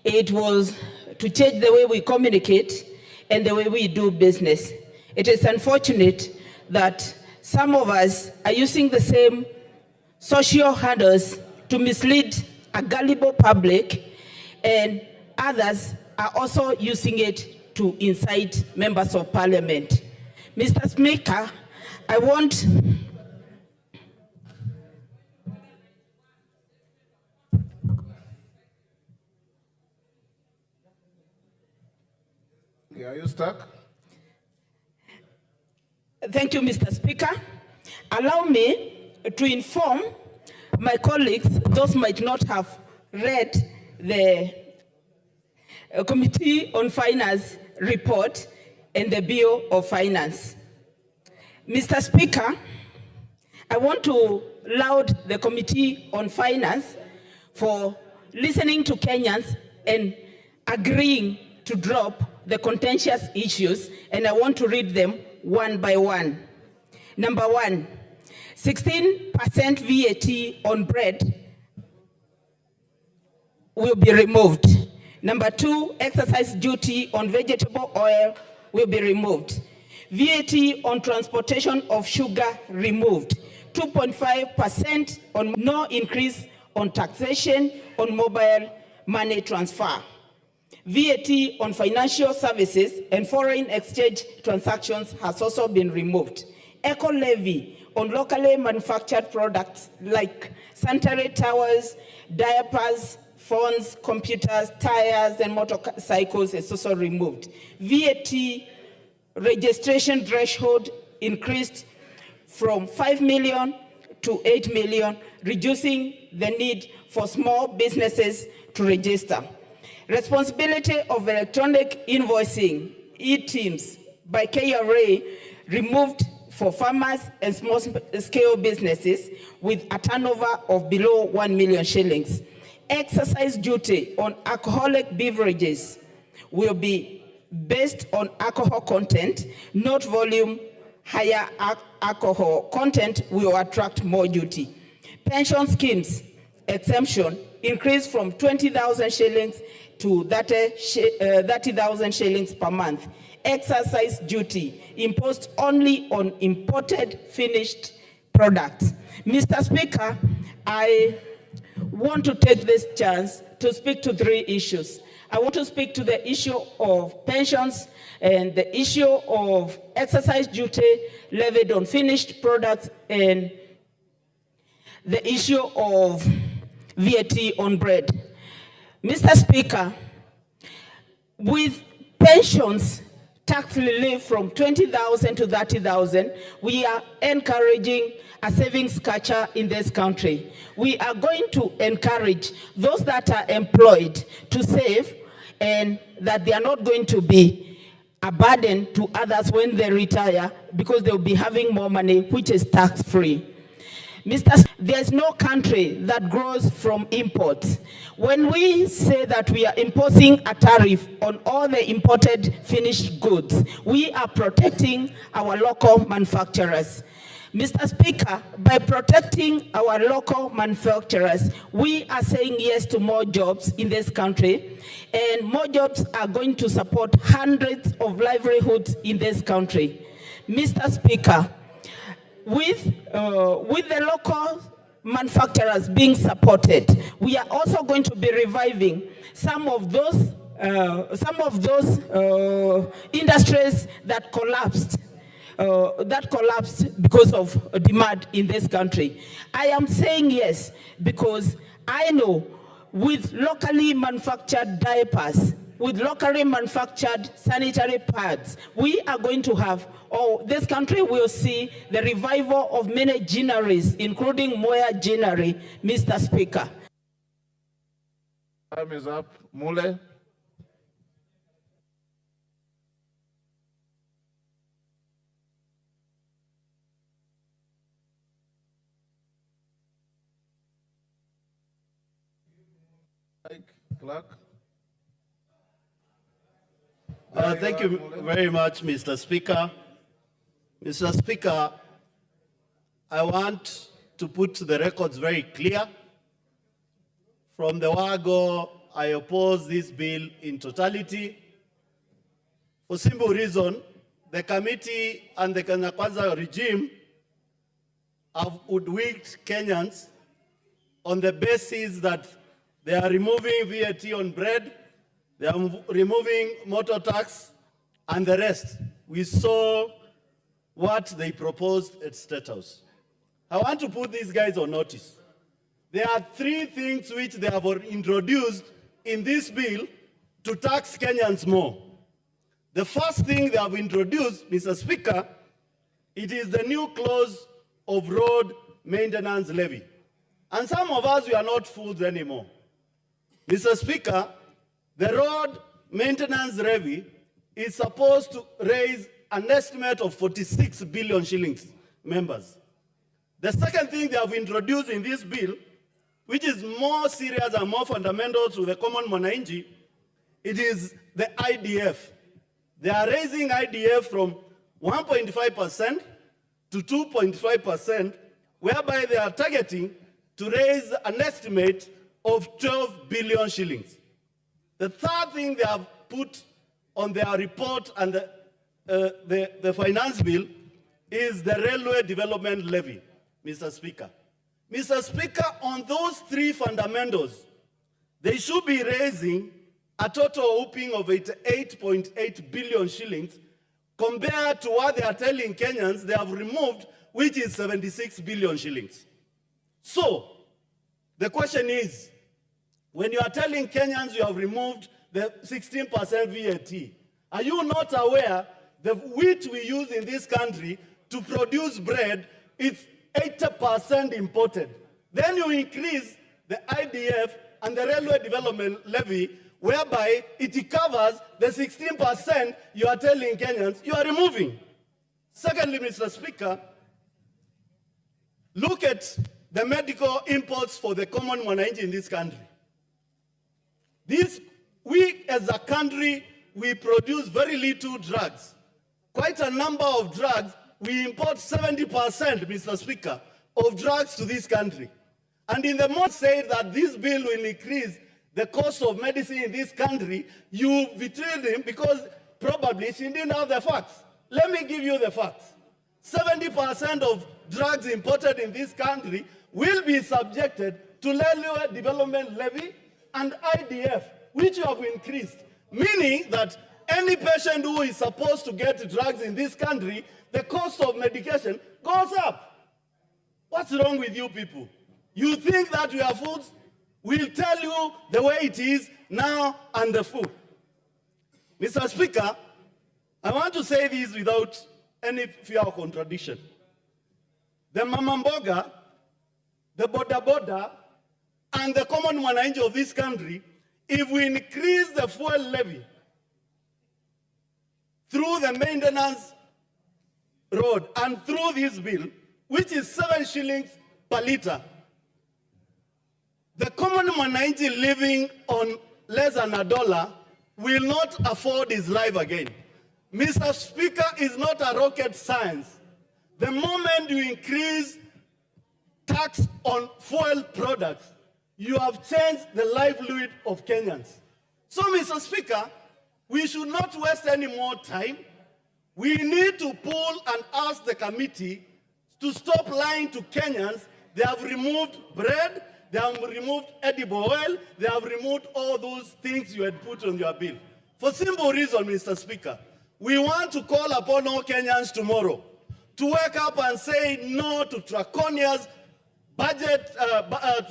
S12: it was to change the way we communicate and the way we do business. It is unfortunate that some of us are using the same social handles to mislead a gullible public, and others are also using it to incite members of parliament. Mr. Speaker, I want
S2: Are you stuck?
S12: Thank you, Mr. Speaker. Allow me to inform my colleagues, those might not have read the Committee on Finance report and the Bill of Finance. Mr. Speaker, I want to laud the Committee on Finance for listening to Kenyans and agreeing to drop the contentious issues, and I want to read them one by one. Number 1, 16% VAT on bread will be removed. Number 2, excise duty on vegetable oil will be removed. VAT on transportation of sugar removed. 2.5% on no increase on taxation on mobile money transfer. VAT on financial services and foreign exchange transactions has also been removed. Eco levy on locally manufactured products like sanitary towels, diapers, phones, computers, tires, and motorcycles is also removed. VAT registration threshold increased from 5 million to 8 million, reducing the need for small businesses to register. Responsibility of electronic invoicing, e-teams, by KRA removed for farmers and small-scale businesses with a turnover of below 1 million shillings. Excise duty on alcoholic beverages will be based on alcohol content, not volume. Higher alcohol content will attract more duty. Pension schemes exemption increased from 20,000 shillings to 30,000 shillings per month. Excise duty imposed only on imported finished products. Mr. Speaker, I want to take this chance to speak to 3 issues. I want to speak to the issue of pensions and the issue of excise duty levied on finished products and the issue of VAT on bread. Mr. Speaker, with pensions tax relief from 20,000 to 30,000, we are encouraging a savings culture in this country. We are going to encourage those that are employed to save, and that they are not going to be a burden to others when they retire, because they'll be having more money, which is tax-free. There's no country that grows from imports. When we say that we are imposing a tariff on all the imported finished goods, we are protecting our local manufacturers. Mr. Speaker, by protecting our local manufacturers, we are saying yes to more jobs in this country, and more jobs are going to support hundreds of livelihoods in this country. Mr. Speaker, with the local manufacturers being supported, we are also going to be reviving some of those industries that collapsed. Because of demand in this country. I am saying yes because I know with locally manufactured diapers, with locally manufactured sanitary pads, we are going to have, this country will see the revival of many gineries, including Moya Ginery, Mr. Speaker.
S2: Time is up. Mule. Clark.
S11: Thank you very much, Mr. Speaker. Mr. Speaker, I want to put the records very clear. From the word-go, I oppose this bill in totality. For simple reason, the committee and the KWANZA regime have hoodwinked Kenyans on the basis that they are removing VAT on bread, they are removing motor tax, and the rest. We saw what they proposed at State House. I want to put these guys on notice. There are 3 things which they have introduced in this bill to tax Kenyans more. The first thing they have introduced, Mr. Speaker, it is the new clause of road maintenance levy. And some of us, we are not fools anymore. Mr. Speaker, the road maintenance levy is supposed to raise an estimate of 46 billion shillings, members. The second thing they have introduced in this bill, which is more serious and more fundamental to the common mwananchi, it is the IDF. They are raising IDF from 1.5% to 2.5%, whereby they are targeting to raise an estimate of 12 billion shillings. The third thing they have put on their report and the finance bill is the railway development levy, Mr. Speaker. Mr. Speaker, on those 3 fundamentals, they should be raising a total whooping of 88.8 billion shillings compared to what they are telling Kenyans they have removed, which is 76 billion shillings. So, the question is, when you are telling Kenyans you have removed the 16% VAT, are you not aware the wheat we use in this country to produce bread is 80% imported? Then you increase the IDF and the railway development levy, whereby it covers the 16% you are telling Kenyans you are removing. Secondly, Mr. Speaker, look at the medical imports for the common mwananchi in this country. We as a country, we produce very little drugs. Quite a number of drugs, we import 70%, Mr. Speaker, of drugs to this country. And in the most say that this bill will increase the cost of medicine in this country, you betrayed him because probably she didn't have the facts. Let me give you the facts. 70% of drugs imported in this country will be subjected to railway development levy and IDF, which you have increased, meaning that any patient who is supposed to get drugs in this country, the cost of medication goes up. What's wrong with you people? You think that your foods will tell you the way it is now and the food. Mr. Speaker, I want to say this without any fear of contradiction. The Mama Mboga, the Boda Boda, and the common mwananchi of this country, if we increase the fuel levy through the maintenance road and through this bill, which is 7 shillings per liter, the common mwananchi living on less than $1 will not afford his life again. Mr. Speaker, is not a rocket science. The moment you increase tax on fuel products, you have changed the livelihood of Kenyans. So, Mr. Speaker, we should not waste any more time. We need to pull and ask the committee to stop lying to Kenyans. They have removed bread, they have removed edible oil, they have removed all those things you had put on your bill. For simple reason, Mr. Speaker, we want to call upon all Kenyans tomorrow to wake up and say no to draconia's budget,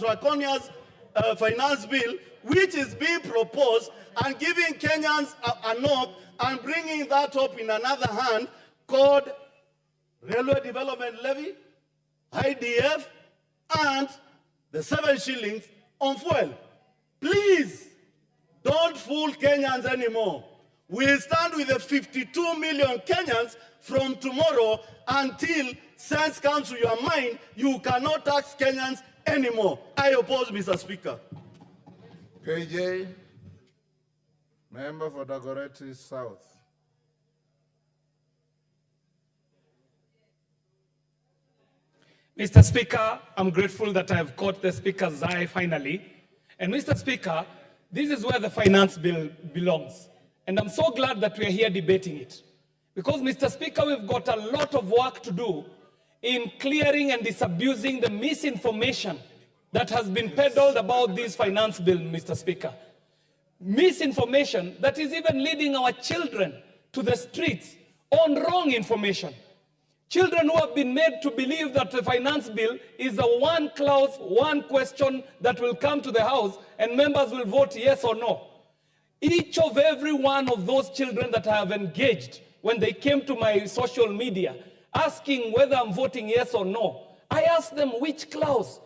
S11: draconia's finance bill, which is being proposed, and giving Kenyans a knob and bringing that up in another hand called Railway Development Levy, IDF, and the 7 shillings on fuel. Please, don't fool Kenyans anymore. We'll stand with the 52 million Kenyans from tomorrow until sense comes to your mind. You cannot tax Kenyans anymore. I oppose, Mr. Speaker.
S2: KJ, member for Dagoretti South.
S13: Mr. Speaker, I'm grateful that I've caught the Speaker's eye finally. And Mr. Speaker, this is where the finance bill belongs. And I'm so glad that we're here debating it. Because, Mr. Speaker, we've got a lot of work to do in clearing and disabusing the misinformation that has been peddled about this finance bill, Mr. Speaker. Misinformation that is even leading our children to the streets on wrong information. Children who have been made to believe that the finance bill is a one clause, one question that will come to the House and members will vote yes or no. Each of every one of those children that I have engaged when they came to my social media asking whether I'm voting yes or no, I asked them which clause,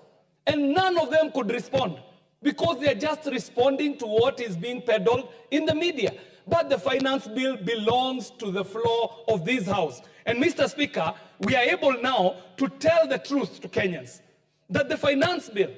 S13: and none of them could respond because they're just responding to what is being peddled in the media. But the finance bill belongs to the floor of this House. And Mr. Speaker, we are able now to tell the truth to Kenyans that the finance bill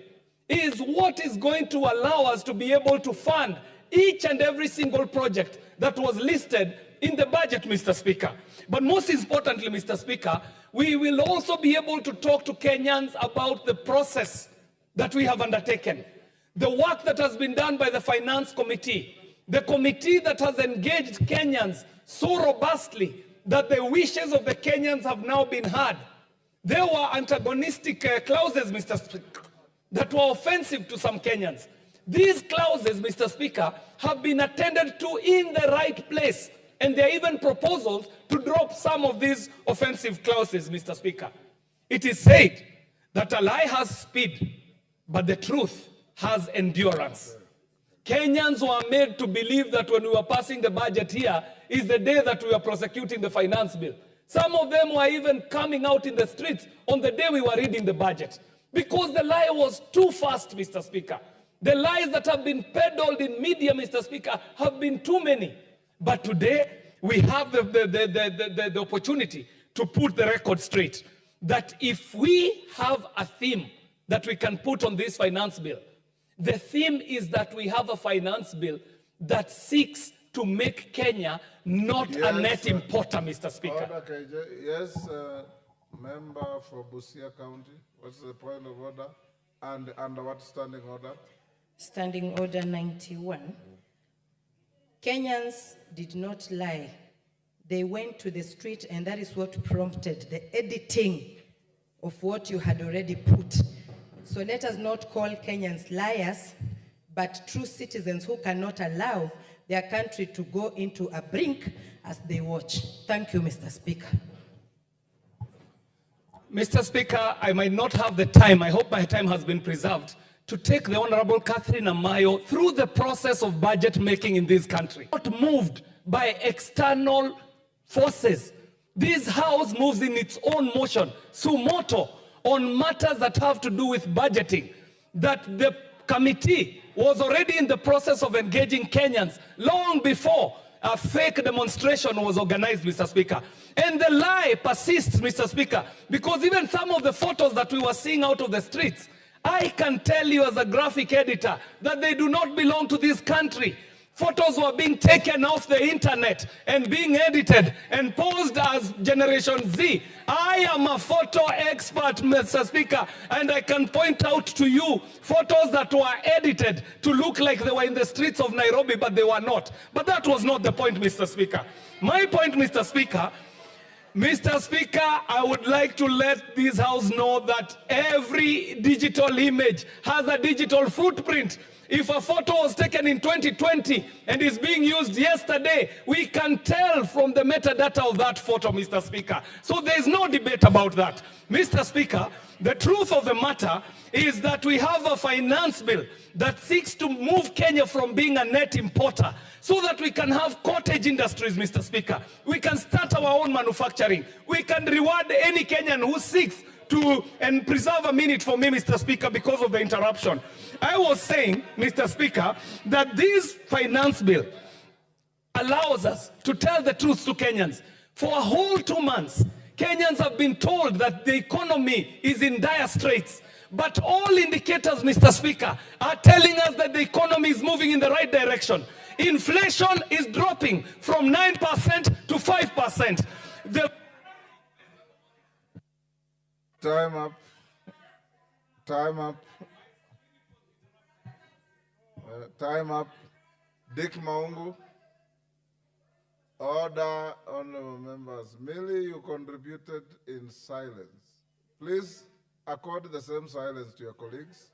S13: is what is going to allow us to be able to fund each and every single project that was listed in the budget, Mr. Speaker. But most importantly, Mr. Speaker, we will also be able to talk to Kenyans about the process that we have undertaken, the work that has been done by the Finance Committee, the committee that has engaged Kenyans so robustly that the wishes of the Kenyans have now been heard. There were antagonistic clauses, Mr. Speaker, that were offensive to some Kenyans. These clauses, Mr. Speaker, have been attended to in the right place. And there are even proposals to drop some of these offensive clauses, Mr. Speaker. It is said that a lie has speed, but the truth has endurance. Kenyans were made to believe that when we were passing the budget here is the day that we were prosecuting the finance bill. Some of them were even coming out in the streets on the day we were reading the budget, because the lie was too fast, Mr. Speaker. The lies that have been peddled in media, Mr. Speaker, have been too many. But today, we have the opportunity to put the record straight, that if we have a theme that we can put on this finance bill, the theme is that we have a finance bill that seeks to make Kenya not a net importer, Mr. Speaker.
S2: Order, KJ. Yes, member for Busia County. What's the point of order? And under what standing order?
S14: Standing Order 91. Kenyans did not lie. They went to the street, and that is what prompted the editing of what you had already put. So let us not call Kenyans liars, but true citizens who cannot allow their country to go into a brink as they watch. Thank you, Mr. Speaker.
S13: Mr. Speaker, I might not have the time, I hope my time has been preserved, to take the Honorable Catherine Amayo through the process of budget making in this country. Not moved by external forces. This House moves in its own motion, sumoto, on matters that have to do with budgeting. That the committee was already in the process of engaging Kenyans long before a fake demonstration was organized, Mr. Speaker. And the lie persists, Mr. Speaker, because even some of the photos that we were seeing out of the streets, I can tell you as a graphic editor that they do not belong to this country. Photos were being taken off the internet and being edited and posed as Generation Z. I am a photo expert, Mr. Speaker, and I can point out to you photos that were edited to look like they were in the streets of Nairobi, but they were not. But that was not the point, Mr. Speaker. My point, Mr. Speaker, I would like to let this House know that every digital image has a digital footprint. If a photo was taken in 2020 and is being used yesterday, we can tell from the metadata of that photo, Mr. Speaker. So there is no debate about that. Mr. Speaker, the truth of the matter is that we have a finance bill that seeks to move Kenya from being a net importer so that we can have cottage industries, Mr. Speaker. We can start our own manufacturing. We can reward any Kenyan who seeks to, and preserve a minute for me, Mr. Speaker, because of the interruption. I was saying, Mr. Speaker, that this finance bill allows us to tell the truth to Kenyans. For a whole 2 months, Kenyans have been told that the economy is in dire straits. But all indicators, Mr. Speaker, are telling us that the economy is moving in the right direction. Inflation is dropping from 9% to 5%.
S2: Time up. Time up. Time up. Dick Maungu. Order, honorable members. Merely you contributed in silence. Please accord the same silence to your colleagues.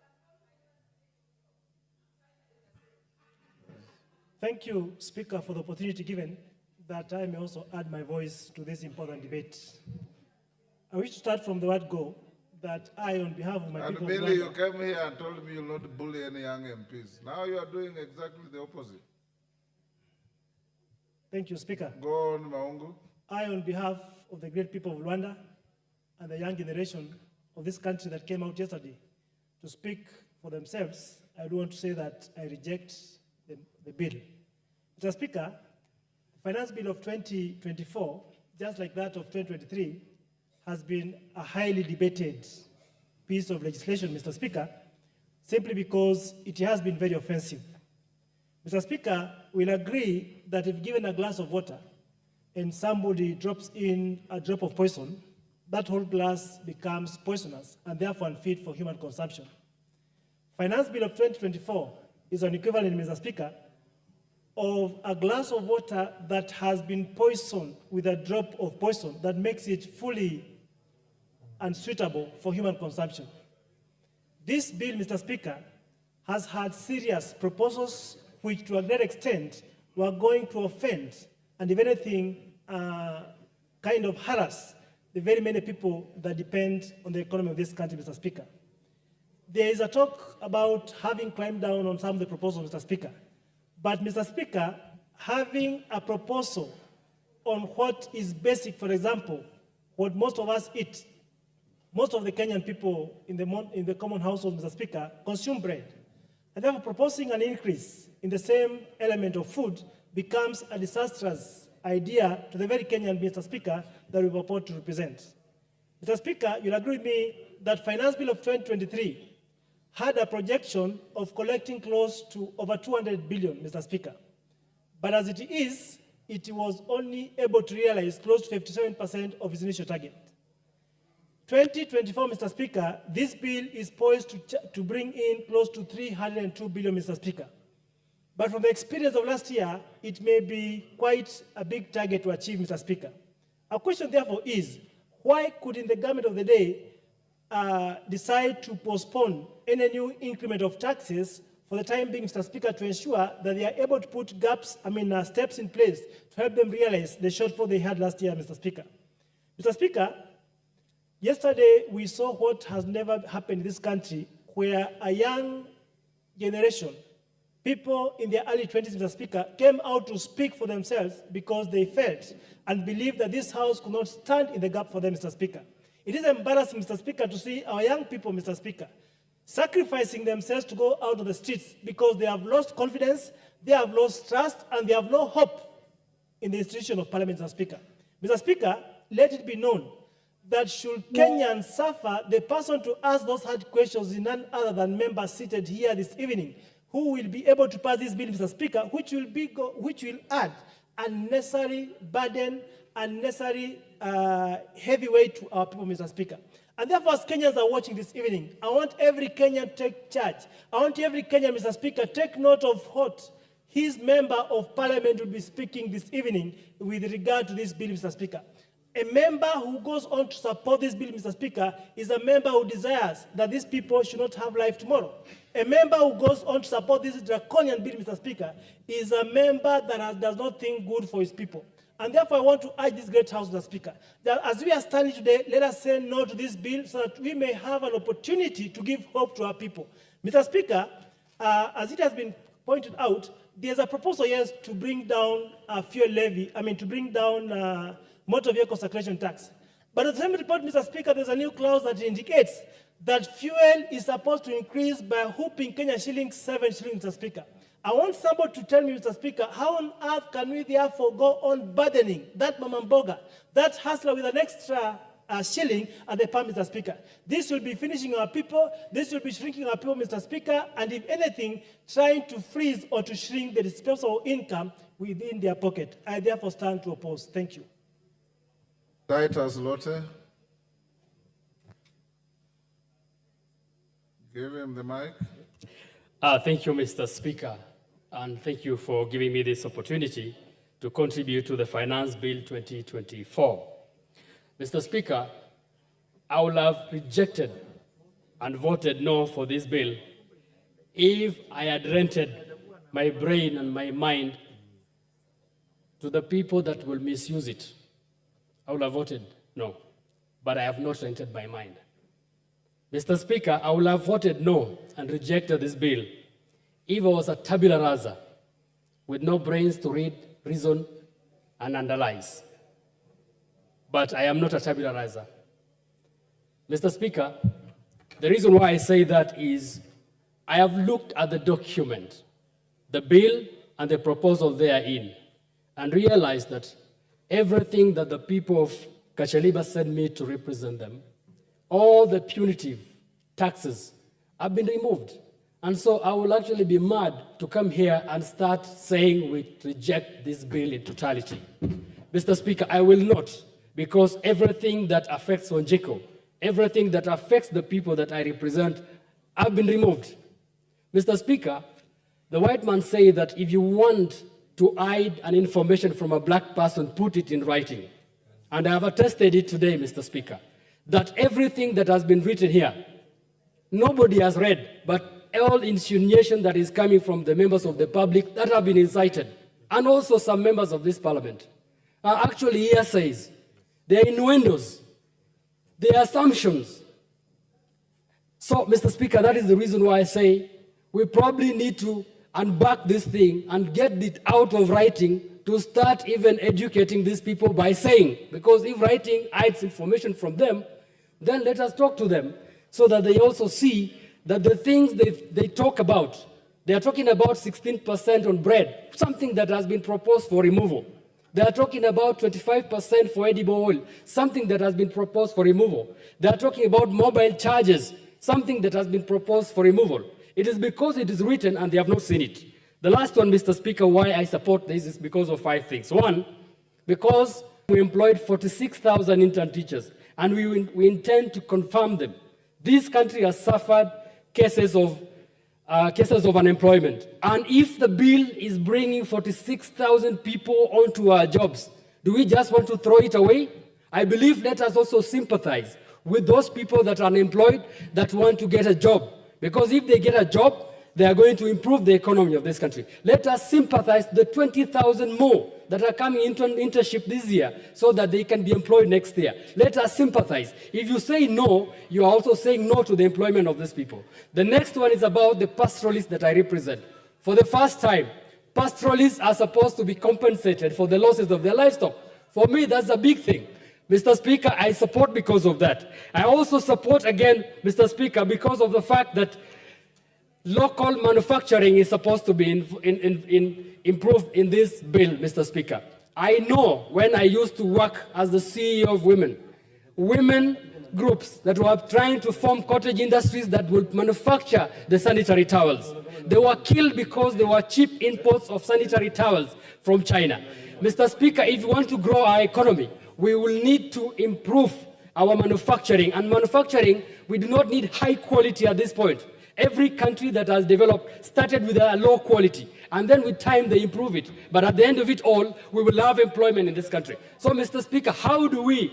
S11: Thank you, Speaker, for the opportunity given that I may also add my voice to this important debate. I wish to start from the word go, that I, on behalf of my people...
S2: And Billy, you came here and told me you'll not bully any young MPs. Now you are doing exactly the opposite.
S11: Thank you, Speaker.
S2: Go on, Maungu.
S11: I, on behalf of the great people of Rwanda and the young generation of this country that came out yesterday to speak for themselves, I do want to say that I reject the bill. Mr. Speaker, the Finance Bill of 2024, just like that of 2023, has been a highly debated piece of legislation, Mr. Speaker, simply because it has been very offensive. Mr. Speaker, we'll agree that if given a glass of water and somebody drops in a drop of poison, that whole glass becomes poisonous and therefore unfit for human consumption. Finance Bill of 2024 is an equivalent, Mr. Speaker, of a glass of water that has been poisoned with a drop of poison that makes it fully unsuitable for human consumption. This bill, Mr. Speaker, has had serious proposals which to a great extent were going to offend and if anything, kind of harass the very many people that depend on the economy of this country, Mr. Speaker. there is a talk about having climbed down on some of the proposals, Mr. Speaker. But, Mr. Speaker, having a proposal on what is basic, for example, what most of us eat, most of the Kenyan people in the common household, Mr. Speaker, consume bread. And therefore, proposing an increase in the same element of food becomes a disastrous idea to the very Kenyan, Mr. Speaker, that we purport to represent. Mr. Speaker, you'll agree with me that Finance Bill of 2023 had a projection of collecting close to over 200 billion, Mr. Speaker. But as it is, it was only able to realize close to 57% of its initial target. 2024, Mr. Speaker, this bill is poised to bring in close to 302 billion, Mr. Speaker. But from the experience of last year, it may be quite a big target to achieve, Mr. Speaker. Our question, therefore, is why couldn't the government of the day decide to postpone any new increment of taxes for the time being, Mr. Speaker, to ensure that they are able to put steps in place to help them realize the shortfall they had last year, Mr. Speaker. Mr. Speaker, yesterday we saw what has never happened in this country, where a young generation, people in their early 20s, Mr. Speaker, came out to speak for themselves because they felt and believed that this House could not stand in the gap for them, Mr. Speaker. It is embarrassing, Mr. Speaker, to see our young people, Mr. Speaker, sacrificing themselves to go out of the streets because they have lost confidence, they have lost trust, and they have no hope in the institution of Parliament, Mr. Speaker. Mr. Speaker, let it be known that should Kenyans suffer, the person to ask those hard questions is none other than members seated here this evening, who will be able to pass this bill, Mr. Speaker, which will add unnecessary burden, unnecessary heavy weight to our people, Mr. Speaker. And therefore, as Kenyans are watching this evening, I want every Kenyan to take charge. I want every Kenyan, Mr. Speaker, take note of what his member of Parliament will be speaking this evening with regard to this bill, Mr. Speaker. A member who goes on to support this bill, Mr. Speaker, is a member who desires that these people should not have life tomorrow. A member who goes on to support this draconian bill, Mr. Speaker, is a member that does not think good for his people. And therefore, I want to urge this great House, Mr. Speaker, that as we are standing today, let us say no to this bill so that we may have an opportunity to give hope to our people. Mr. Speaker, as it has been pointed out, there's a proposal here to bring down fuel levy, to bring down motor vehicle circulation tax. But at the same report, Mr. Speaker, there's a new clause that indicates that fuel is supposed to increase by a whooping Kenya shillings, 7 shillings, Mr. Speaker. I want somebody to tell me, Mr. Speaker, how on earth can we therefore go on burdening that mamamboga, that hustler with an extra shilling at the pump, Mr. Speaker? This will be finishing our people, this will be shrinking our people, Mr. Speaker, and if anything, trying to freeze or to shrink the disposable income within their pocket. I therefore stand to oppose. Thank you.
S2: Titus Lotte. Give him the mic.
S15: Thank you, Mr. Speaker, and thank you for giving me this opportunity to contribute to the Finance Bill 2024. Mr. Speaker, I would have rejected and voted no for this bill if I had rented my brain and my mind to the people that will misuse it. I would have voted no, but I have not rented my mind. Mr. Speaker, I would have voted no and rejected this bill if I was a tabula rasa with no brains to read, reason, and analyze. But I am not a tabula rasa. Mr. Speaker, the reason why I say that is I have looked at the document, the bill and the proposal therein, and realized that everything that the people of Kachaliba sent me to represent them, all the punitive taxes have been removed. And so I will actually be mad to come here and start saying we reject this bill in totality. Mr. Speaker, I will not, because everything that affects Wanjiko, everything that affects the people that I represent have been removed. Mr. Speaker, the white man say that if you want to hide an information from a black person, put it in writing. And I have attested it today, Mr. Speaker, that everything that has been written here, nobody has read, but all insinuation that is coming from the members of the public that have been incited, and also some members of this parliament, are actually hearsays. They are innuendos. They are assumptions. So So, Mr. Speaker, that is the reason why I say we probably need to unback this thing and get it out of writing to start even educating these people by saying, because if writing hides information from them, then let us talk to them so that they also see that the things they talk about, they are talking about 16% on bread, something that has been proposed for removal. They are talking about 25% for edible oil, something that has been proposed for removal. They are talking about mobile charges, something that has been proposed for removal. It is because it is written and they have not seen it. The last one, Mr. Speaker, why I support this is because of 5 things. One, because we employed 46,000 intern teachers, and we intend to confirm them. This country has suffered cases of unemployment. And if the bill is bringing 46,000 people onto our jobs, do we just want to throw it away? I believe let us also sympathize with those people that are unemployed that want to get a job. Because if they get a job, they are going to improve the economy of this country. Let us sympathize the 20,000 more that are coming into an internship this year so that they can be employed next year. Let us sympathize. If you say no, you are also saying no to the employment of these people. The next one is about the pastoralists that I represent. For the first time, pastoralists are supposed to be compensated for the losses of their livestock. For me, that's a big thing. Mr. Speaker, I support because of that. I also support again, Mr. Speaker, because of the fact that local manufacturing is supposed to be improved in this bill, Mr. Speaker. I know when I used to work as the CEO of women groups that were trying to form cottage industries that would manufacture the sanitary towels. They were killed because they were cheap imports of sanitary towels from China. Mr. Speaker, if you want to grow our economy, we will need to improve our manufacturing. And manufacturing, we do not need high quality at this point. Every country that has developed started with a low quality, and then with time they improve it. But at the end of it all, we will have employment in this country. So, Mr. Speaker, how do we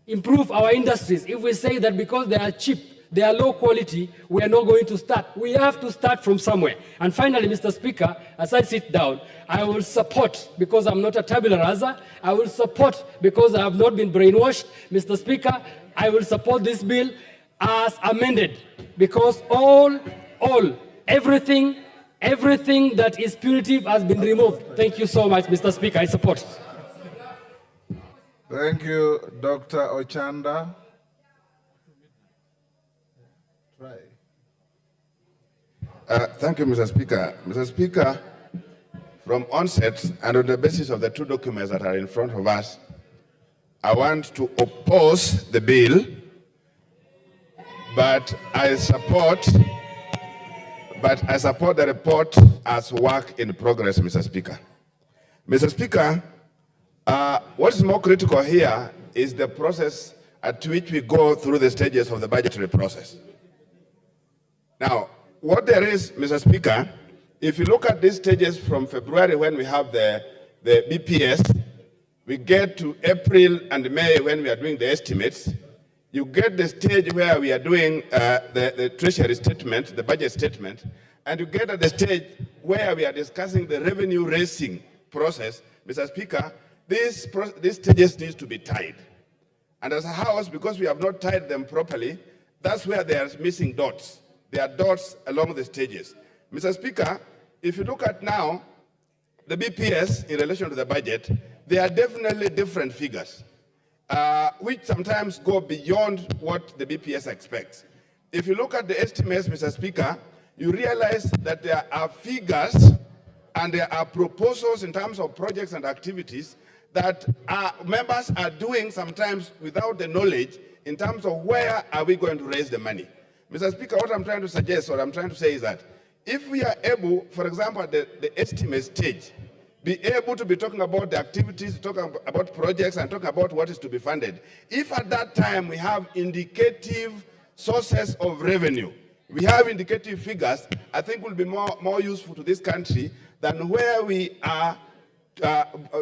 S15: improve our industries if we say that because they are cheap, they are low quality, we are not going to start? We have to start from somewhere. And finally, Mr. Speaker, as I sit down, I will support, because I'm not a tabula rasa, I will support because I have not been brainwashed. Mr. Speaker, I will support this bill as amended, because everything that is punitive has been removed. Thank you so much, Mr. Speaker. I support.
S2: Thank you, Dr. Ochanda.
S16: Thank you, Mr. Speaker. Mr. Speaker, from onset and on the basis of the 2 documents that are in front of us, I want to oppose the bill, but I support the report as work in progress, Mr. Speaker. Mr. Speaker, what is more critical here is the process at which we go through the stages of the budgetary process. Now, what there is, Mr. Speaker, if you look at these stages from February when we have the BPS, we get to April and May when we are doing the estimates, you get the stage where we are doing the treasury statement, the budget statement, and you get at the stage where we are discussing the revenue raising process. Mr. Speaker, these stages need to be tied. And as a house, because we have not tied them properly, that's where they are missing dots. There are dots along the stages. Mr. Speaker, if you look at now the BPS in relation to the budget, there are definitely different figures, which sometimes go beyond what the BPS expects. If you look at the estimates, Mr. Speaker, you realize that there are figures and there are proposals in terms of projects and activities that our members are doing sometimes without the knowledge in terms of where are we going to raise the money. Mr. Speaker, what I'm trying to suggest, or I'm trying to say is that if we are able, for example, at the estimate stage, be able to be talking about the activities, talking about projects, and talking about what is to be funded. If at that time we have indicative sources of revenue, we have indicative figures, I think will be more useful to this country than where we are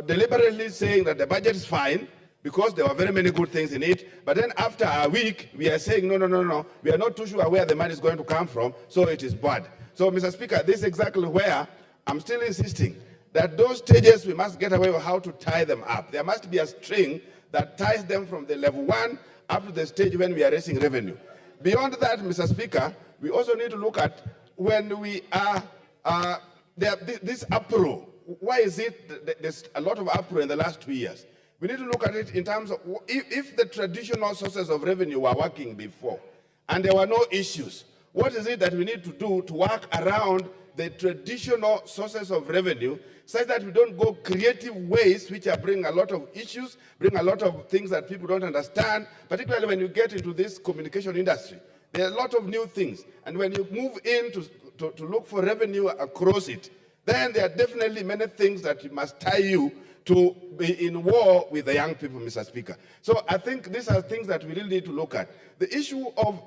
S16: deliberately saying that the budget is fine, because there were very many good things in it. But then after a week, we are saying, no, we are not too sure where the money is going to come from, so it is bad. So, Mr. Speaker, this is exactly where I'm still insisting that those stages, we must get away with how to tie them up. There must be a string that ties them from the level 1 up to the stage when we are raising revenue. beyond that, Mr. Speaker, we also need to look at when we are, this uproar. Why is it there's a lot of uproar in the last 2 years? We need to look at it in terms of if the traditional sources of revenue were working before and there were no issues, what is it that we need to do to work around the traditional sources of revenue such that we don't go creative ways which are bring a lot of issues, bring a lot of things that people don't understand, particularly when you get into this communication industry. There are a lot of new things. And when you move in to look for revenue across it, then there are definitely many things that must tie you to be in war with the young people, Mr. Speaker. So I think these are things that we really need to look at. The issue of,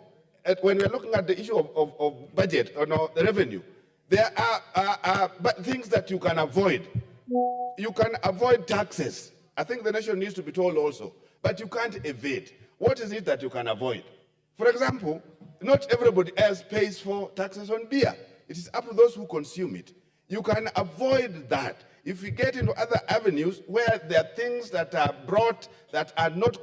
S16: when we're looking at the issue of budget or no, the revenue, there are things that you can avoid. You can avoid taxes. I think the nation needs to be told also, but you can't evade. What is it that you can avoid? For example, not everybody else pays for taxes on beer. It is up to those who consume it. You can avoid that if we get into other avenues where there are things that are brought that are not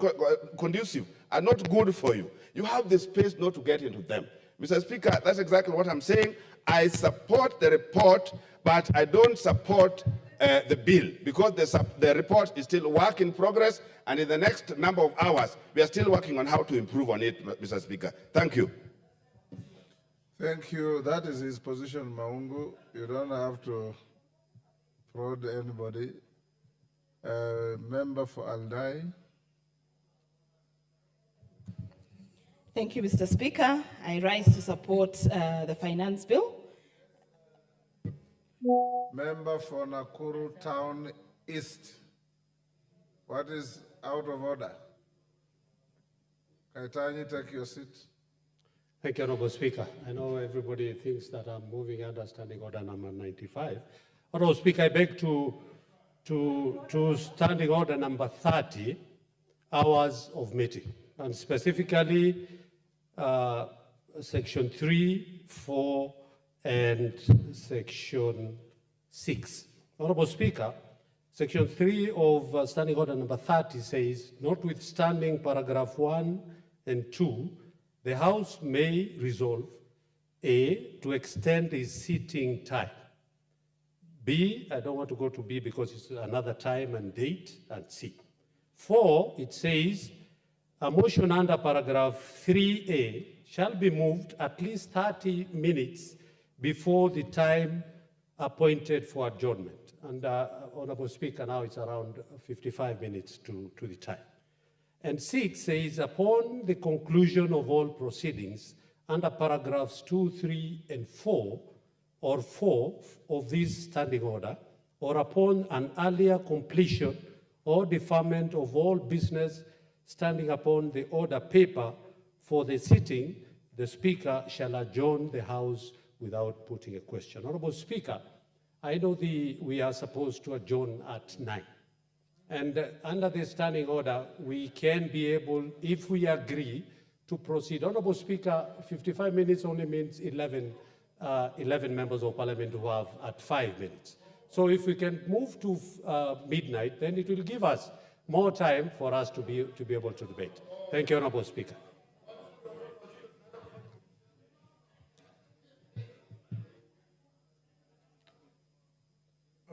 S16: conducive, are not good for you. You have the space not to get into them. Mr. Speaker, that's exactly what I'm saying. I support the report, but I don't support the bill because the report is still work in progress, and in the next number of hours, we are still working on how to improve on it, Mr. Speaker. Thank you.
S2: Thank you. That is his position, Maungu. You don't have to prod anybody. Member for Aldai.
S12: Thank you, Mr. Speaker. I rise to support the finance bill.
S2: Member for Nakuru Town East. What is out of order? Kaitani, take your seat.
S17: Thank you, Honorable Speaker. I know everybody thinks that I'm moving under Standing Order number 95. Honorable Speaker, I beg to Standing Order number 30, hours of meeting, and specifically Section 3, 4, and Section 6. Honorable Speaker, Section 3 of Standing Order number 30 says, notwithstanding paragraph 1 and 2, the House may resolve A, to extend its sitting time. B, I don't want to go to B because it's another time and date, and C. 4, it says, a motion under paragraph 3A shall be moved at least 30 minutes before the time appointed for adjournment. And Honorable Speaker, now it's around 55 minutes to the time. And 6 says, upon the conclusion of all proceedings under paragraphs 2, 3, and 4, or 4 of this standing order, or upon an earlier completion or deferment of all business standing upon the order paper for the sitting, the Speaker shall adjourn the House without putting a question. Honorable Speaker, I know we are supposed to adjourn at 9. And under the standing order, we can be able, if we agree, to proceed. Honorable Speaker, 55 minutes only means 11 members of Parliament who have at 5 minutes. So if we can move to midnight, then it will give us more time for us to be able to debate. Thank you, Honorable Speaker.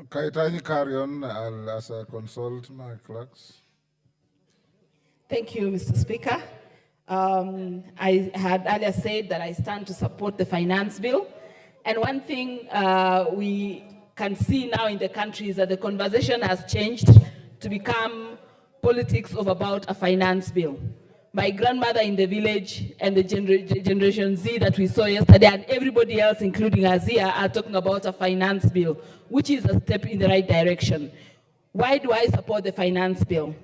S2: Kaitani, carry on. I'll consult my clerks.
S12: Thank you, Mr. Speaker. I had earlier said that I stand to support the finance bill. And one thing we can see now in the country is that the conversation has changed to become politics of about a finance bill. My grandmother in the village and the Generation Z that we saw yesterday and everybody else, including Azia, are talking about a finance bill, which is a step in the right direction. Why do I support the finance bill?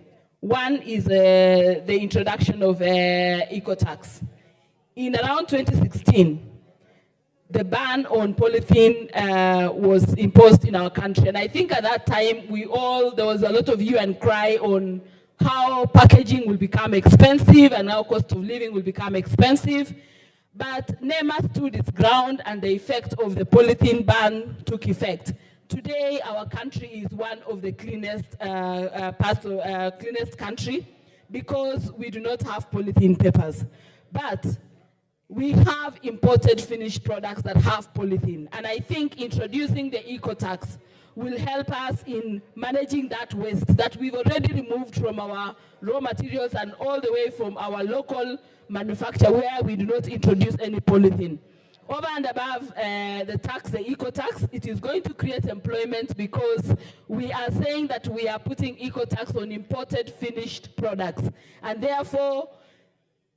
S12: One is the introduction of eco-tax. In around 2016, the ban on polythene was imposed in our country. And I think at that time, there was a lot of hue and cry on how packaging will become expensive and how cost of living will become expensive. But NEMA stood its ground and the effect of the polythene ban took effect. Today, our country is one of the cleanest cleanest country because we do not have polythene papers. But we have imported finished products that have polythene. And I think introducing the eco-tax will help us in managing that waste that we've already removed from our raw materials and all the way from our local manufacture where we do not introduce any polythene. Over and above the tax, the eco-tax, it is going to create employment because we are saying that we are putting eco-tax on imported finished products. And therefore,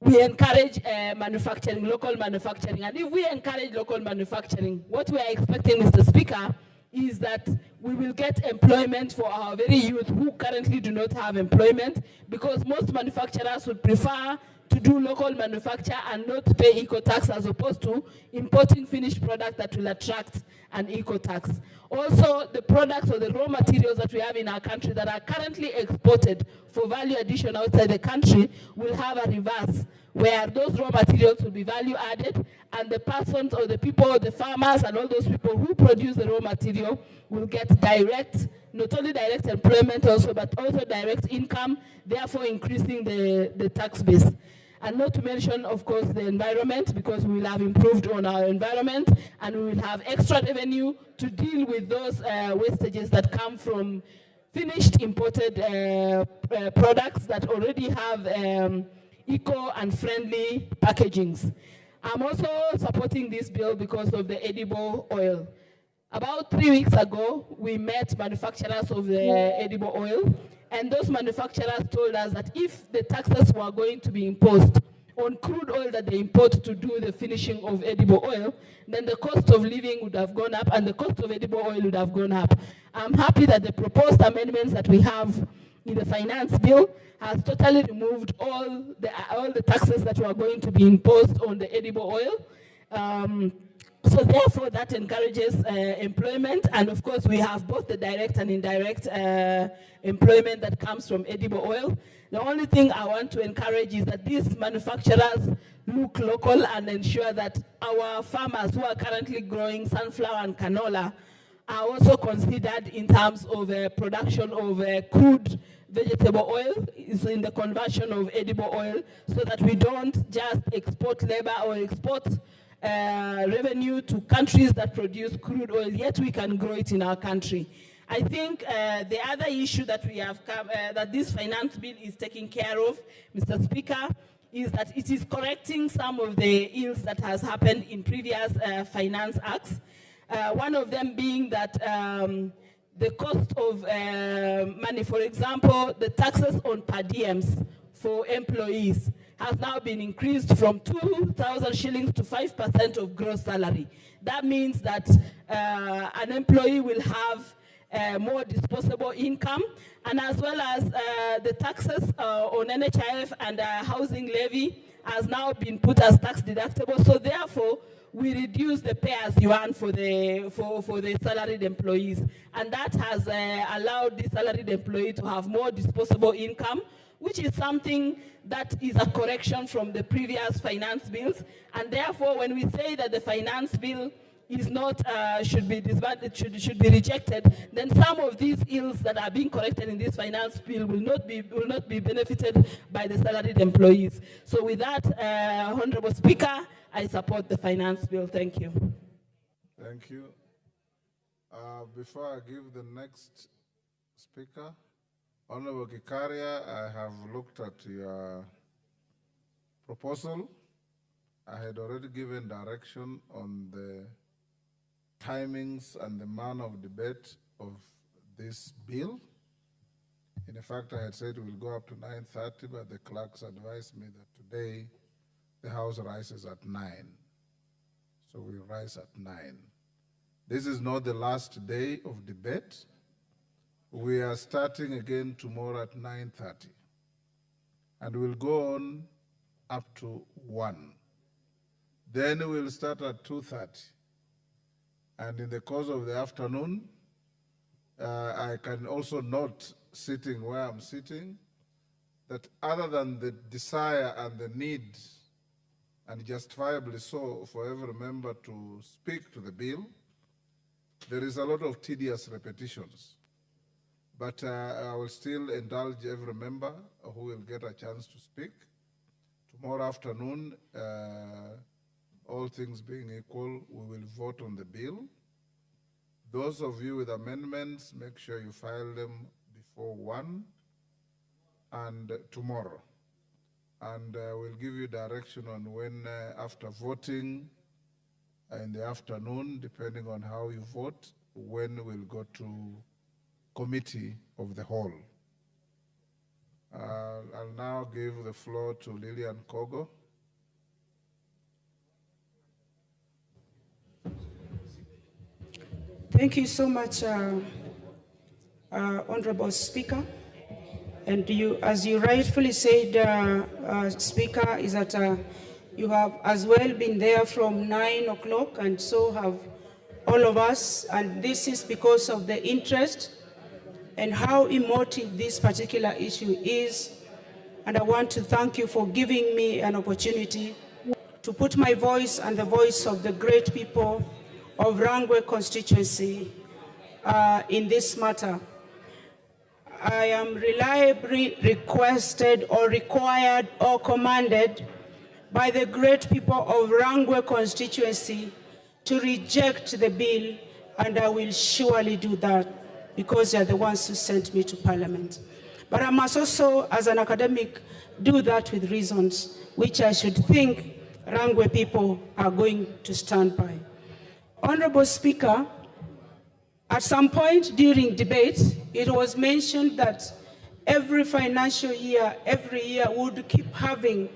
S12: we encourage manufacturing, local manufacturing. And if we encourage local manufacturing, what we are expecting, Mr. Speaker, is that we will get employment for our very youth who currently do not have employment, because most manufacturers would prefer to do local manufacture and not pay eco-tax as opposed to importing finished product that will attract an eco-tax. Also, the products or the raw materials that we have in our country that are currently exported for value addition outside the country will have a reverse, where those raw materials will be value added, and the persons or the people, the farmers and all those people who produce the raw material will get direct, not only direct employment also, but also direct income, therefore increasing the tax base. And not to mention, of course, the environment, because we will have improved on our environment and we will have extra revenue to deal with those wastages that come from finished imported products that already have eco and friendly packagings. I'm also supporting this bill because of the edible oil. About 3 weeks ago, we met manufacturers of the edible oil, and those manufacturers told us that if the taxes were going to be imposed on crude oil that they import to do the finishing of edible oil, then the cost of living would have gone up and the cost of edible oil would have gone up. I'm happy that the proposed amendments that we have in the finance bill has totally removed all the taxes that were going to be imposed on the edible oil. So therefore, that encourages employment, and of course, we have both the direct and indirect employment that comes from edible oil. The only thing I want to encourage is that these manufacturers look local and ensure that our farmers who are currently growing sunflower and canola are also considered in terms of production of crude vegetable oil, is in the conversion of edible oil, so that we don't just export labor or export revenue to countries that produce crude oil, yet we can grow it in our country. I think the other issue that we have that this finance bill is taking care of, Mr. Speaker, is that it is correcting some of the ills that has happened in previous finance acts. One of them being that the cost of money, for example, the taxes on per diems for employees has now been increased from 2,000 shillings to 5% of gross salary. That means that an employee will have more disposable income, and as well as the taxes on NHIF and housing levy has now been put as tax deductible. So therefore, we reduce the pay as you earn for the salaried employees, and that has allowed the salaried employee to have more disposable income, which is something that is a correction from the previous finance bills. And therefore, when we say that the finance bill is not should be disbanded, should be rejected, then some of these ills that are being corrected in this finance bill will not be benefited by the salaried employees. So with that, Honorable Speaker, I support the finance bill. Thank you.
S2: Thank you. Before I give the next speaker, Honorable Gikaria, I have looked at your proposal. I had already given direction on the timings and the manner of debate of this bill. In fact, I had said it will go up to 9:30, but the clerks advised me that today the House rises at 9. So we rise at 9. This is not the last day of debate. We are starting again tomorrow at 9:30. And we'll go on up to 1. Then we'll start at 2:30. And in the course of the afternoon, I can also note, sitting where I'm sitting, that other than the desire and the need, and justifiably so, for every member to speak to the bill, there is a lot of tedious repetitions. But I will still indulge every member who will get a chance to speak. Tomorrow afternoon, all things being equal, we will vote on the bill. Those of you with amendments, make sure you file them before 1 and tomorrow. And we'll give you direction on when, after voting in the afternoon, depending on how you vote, when we'll go to committee of the whole. I'll now give the floor to Lillian Kogo.
S12: Thank you so much, Honorable Speaker. And you, as you rightfully said, Speaker, is that you have as well been there from 9 o'clock, and so have all of us. And this is because of the interest and how emotive this particular issue is. And I want to thank you for giving me an opportunity to put my voice and the voice of the great people of Rangwe constituency in this matter. I am reliably requested or required or commanded by the great people of Rangwe constituency to reject the bill, and I will surely do that because they are the ones who sent me to Parliament. But I must also, as an academic, do that with reasons which I should think Rangwe people are going to stand by. Honorable Speaker, at some point during debate, it was mentioned that every financial year, every year, we would keep having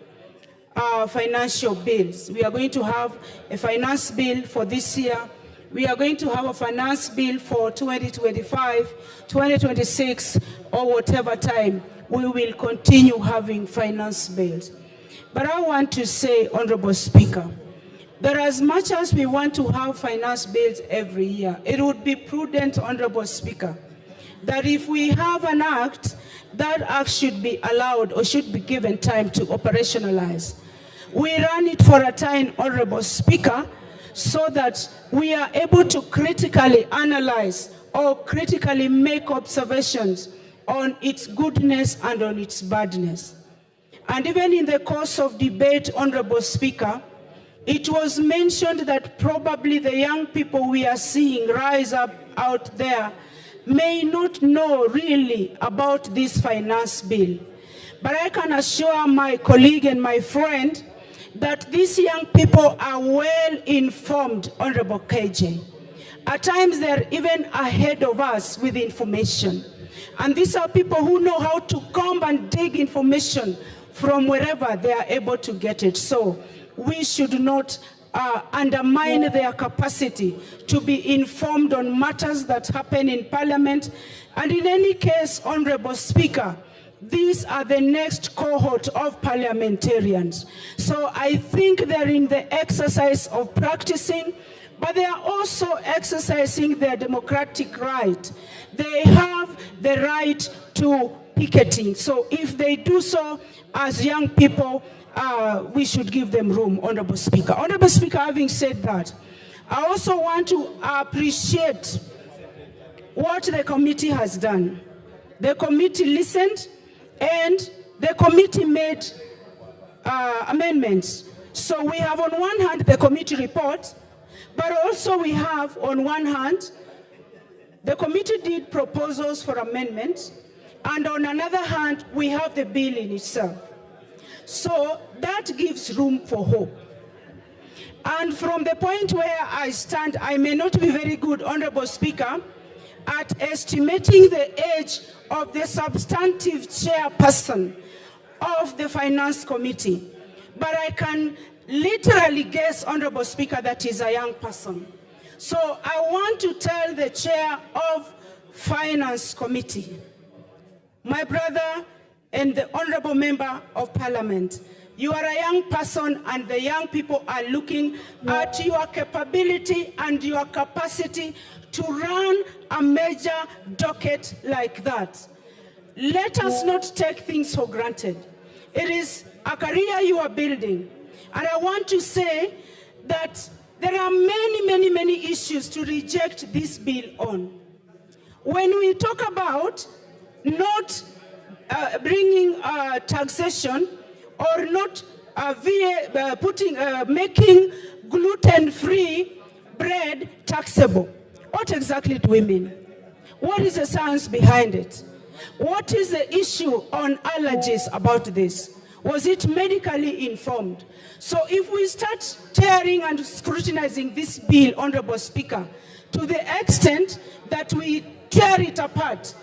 S12: financial bills. We are going to have a finance bill for this year. We are going to have a finance bill for 2025, 2026, or whatever time. We will continue having finance bills. But I want to say, Honorable Speaker, that as much as we want to have finance bills every year, it would be prudent, Honorable Speaker, that if we have an act, that act should be allowed or should be given time to operationalize. We run it for a time, Honorable Speaker, so that we are able to critically analyze or critically make observations on its goodness and on its badness. And even in the course of debate, Honorable Speaker, it was mentioned that probably the young people we are seeing rise up out there may not know really about this finance bill. But I can assure my colleague and my friend that these young people are well informed, Honorable KJ. At times they're even ahead of us with information. And these are people who know how to comb and dig information from wherever they are able to get it. So we should not undermine their capacity to be informed on matters that happen in Parliament. And in any case, Honorable Speaker, these are the next cohort of parliamentarians. So I think they're in the exercise of practicing, but they are also exercising their democratic right. They have the right to picketing. So if they do so as young people, we should give them room, Honorable Speaker. Honorable Speaker, having said that, I also want to appreciate what the committee has done. The committee listened and the committee made amendments. So we have on one hand the committee report, but also we have on one hand, the committee did proposals for amendments, and on another hand, we have the bill in itself. So that gives room for hope. And from the point where I stand, I may not be very good, Honorable Speaker, at estimating the age of the substantive chairperson of the Finance Committee. But I can literally guess, Honorable Speaker, that he's a young person. So I want to tell the chair of Finance Committee, my brother and the Honorable Member of Parliament, you are a young person and the young people are looking at your capability and your capacity to run a major docket like that. Let us not take things for granted. It is a career you are building. And I want to say that there are many issues to reject this bill on. When we talk about not bringing taxation or not making gluten-free bread taxable. What exactly do we mean? What is the science behind it? What is the issue on allergies about this? Was it medically informed? So if we start tearing and scrutinizing this bill, Honorable Speaker, to the extent that we tear it apart,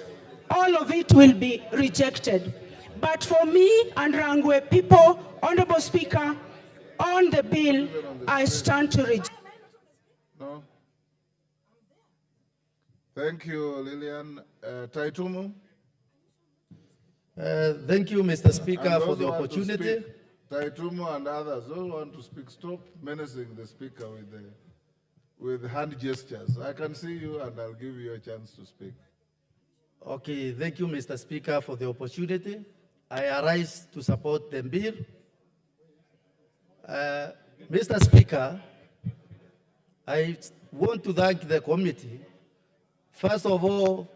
S12: all of it will be rejected. But for me and Rangwe people, Honorable Speaker, on the bill, I stand to reject.
S2: No? Thank you, Lillian. Taitumu?
S18: Thank you, Mr. Speaker,
S2: And
S18: for
S2: those
S18: the
S2: who want to
S18: opportunity.
S2: speak, Taitumu and others, those who want to speak, stop menacing the speaker with hand gestures. I can see you and I'll give you a chance to speak.
S18: Okay, thank you, Mr. Speaker, for the opportunity. I arise to support the bill. Mr. Speaker, I want to thank the committee. First of all,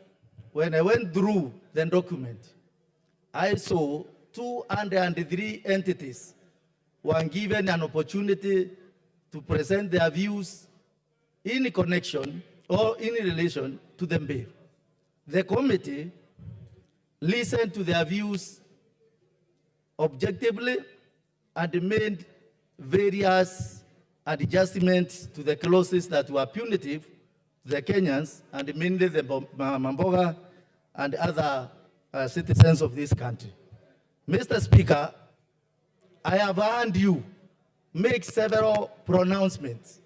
S18: when I went through the document, I saw 203 entities were given an opportunity to present their views in connection or in relation to the bill. The committee listened to their views objectively and made various adjustments to the clauses that were punitive to the Kenyans and mainly the Mamboga and other citizens of this country. Mr. Speaker, I have heard you make several pronouncements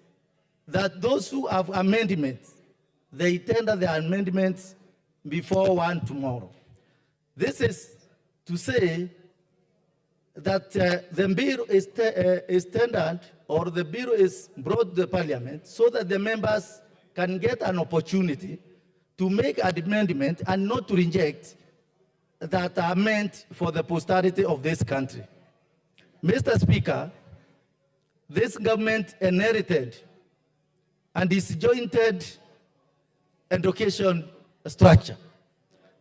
S18: that those who have amendments, they tender their amendments before 1 tomorrow. This is to say that the bill is tendered or the bill is brought to the parliament so that the members can get an opportunity to make an amendment and not to reject that are meant for the posterity of this country. Mr. Speaker, this government inherited and disjointed education structure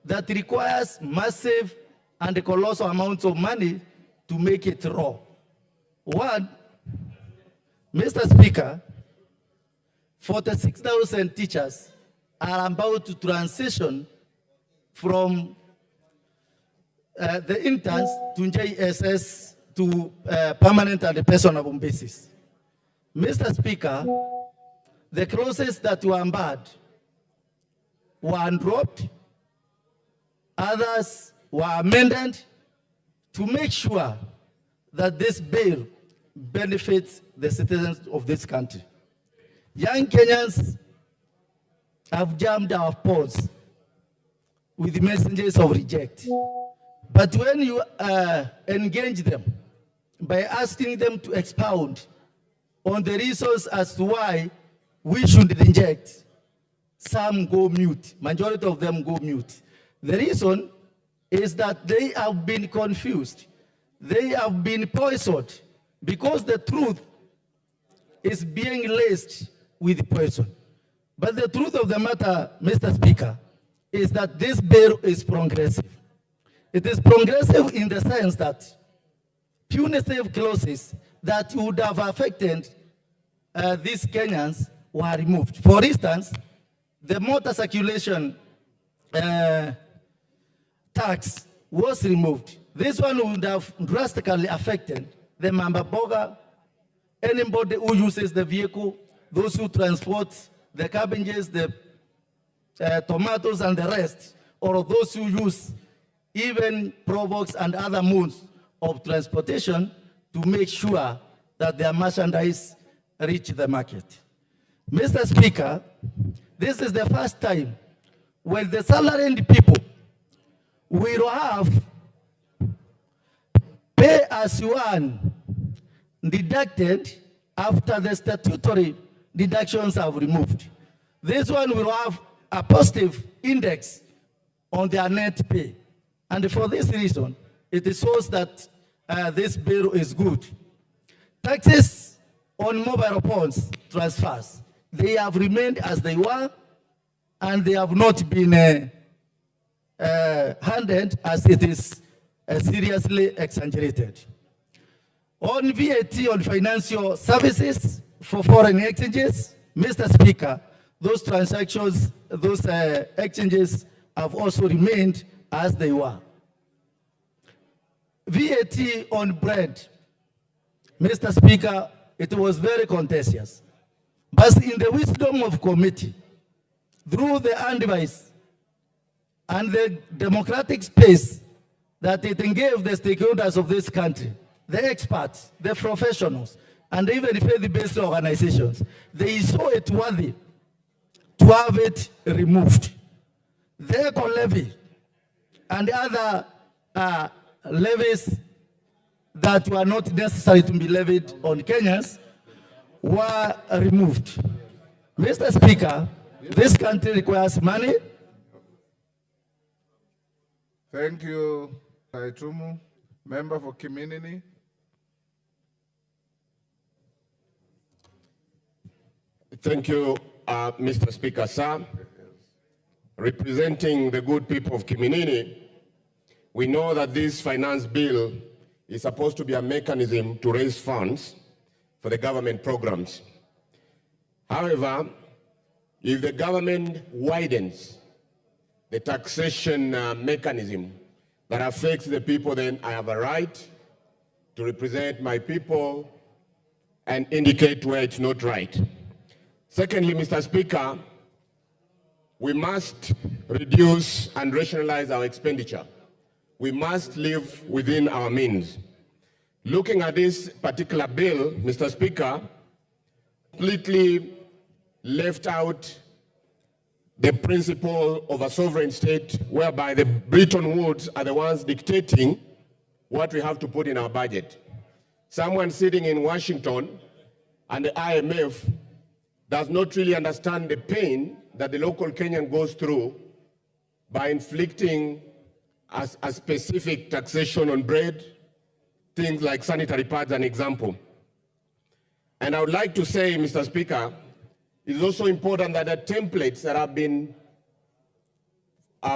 S18: that requires massive and colossal amounts of money to make it raw. One, Mr. Speaker, 46,000 teachers are about to transition from the interns to JSS to permanent and personal basis. Mr. Speaker, the clauses that were unbarred were dropped, others were amended to make sure that this bill benefits the citizens of this country. Young Kenyans have jammed our phones with messages of reject. But when you engage them by asking them to expound on the reasons as to why we should reject, some go mute, majority of them go mute. The reason is that they have been confused. They have been poisoned because the truth is being laced with poison. But the truth of the matter, Mr. Speaker, is that this bill is progressive. It is progressive in the sense that punitive clauses that would have affected these Kenyans were removed. For instance, the motor circulation tax was removed. This one would have drastically affected the Mambaboga, anybody who uses the vehicle, those who transport the cabbages, the tomatoes and the rest, or those who use even provox and other modes of transportation to make sure that their merchandise reach the market. Mr. Speaker, this is the first time when the salaried people will have pay as you earn deducted after the statutory deductions have removed. This one will have a positive index on their net pay. And for this reason, it shows that this bill is good. Taxes on mobile phones transfers, they have remained as they were, and they have not been handled as it is seriously exaggerated. On VAT on financial services for foreign exchanges, Mr. Speaker, those transactions, those exchanges have also remained as they were. VAT on bread, Mr. Speaker, it was very contentious. But in the wisdom of committee, through the advice and the democratic space that it gave the stakeholders of this country, the experts, the professionals, and even faith-based organizations, they saw it worthy to have it removed. The eco levy and other levies that were not necessary to be levied on Kenyans were removed. Mr. Speaker, this country requires money.
S2: Thank you, Taitumu. Member for Kiminini.
S19: Thank you, Mr. Speaker, sir. Representing the good people of Kiminini, we know that this finance bill is supposed to be a mechanism to raise funds for the government programs. However, if the government widens the taxation mechanism that affects the people, then I have a right to represent my people and indicate where it's not right. Secondly, Mr. Speaker, we must reduce and rationalize our expenditure. We must live within our means. Looking at this particular bill, Mr. Speaker, completely left out the principle of a sovereign state whereby the Bretton Woods are the ones dictating what we have to put in our budget. Someone sitting in Washington and the IMF does not really understand the pain that the local Kenyan goes through by inflicting a specific taxation on bread, things like sanitary pads, an example. And I would like to say, Mr. Speaker, it's also important that the templates that have been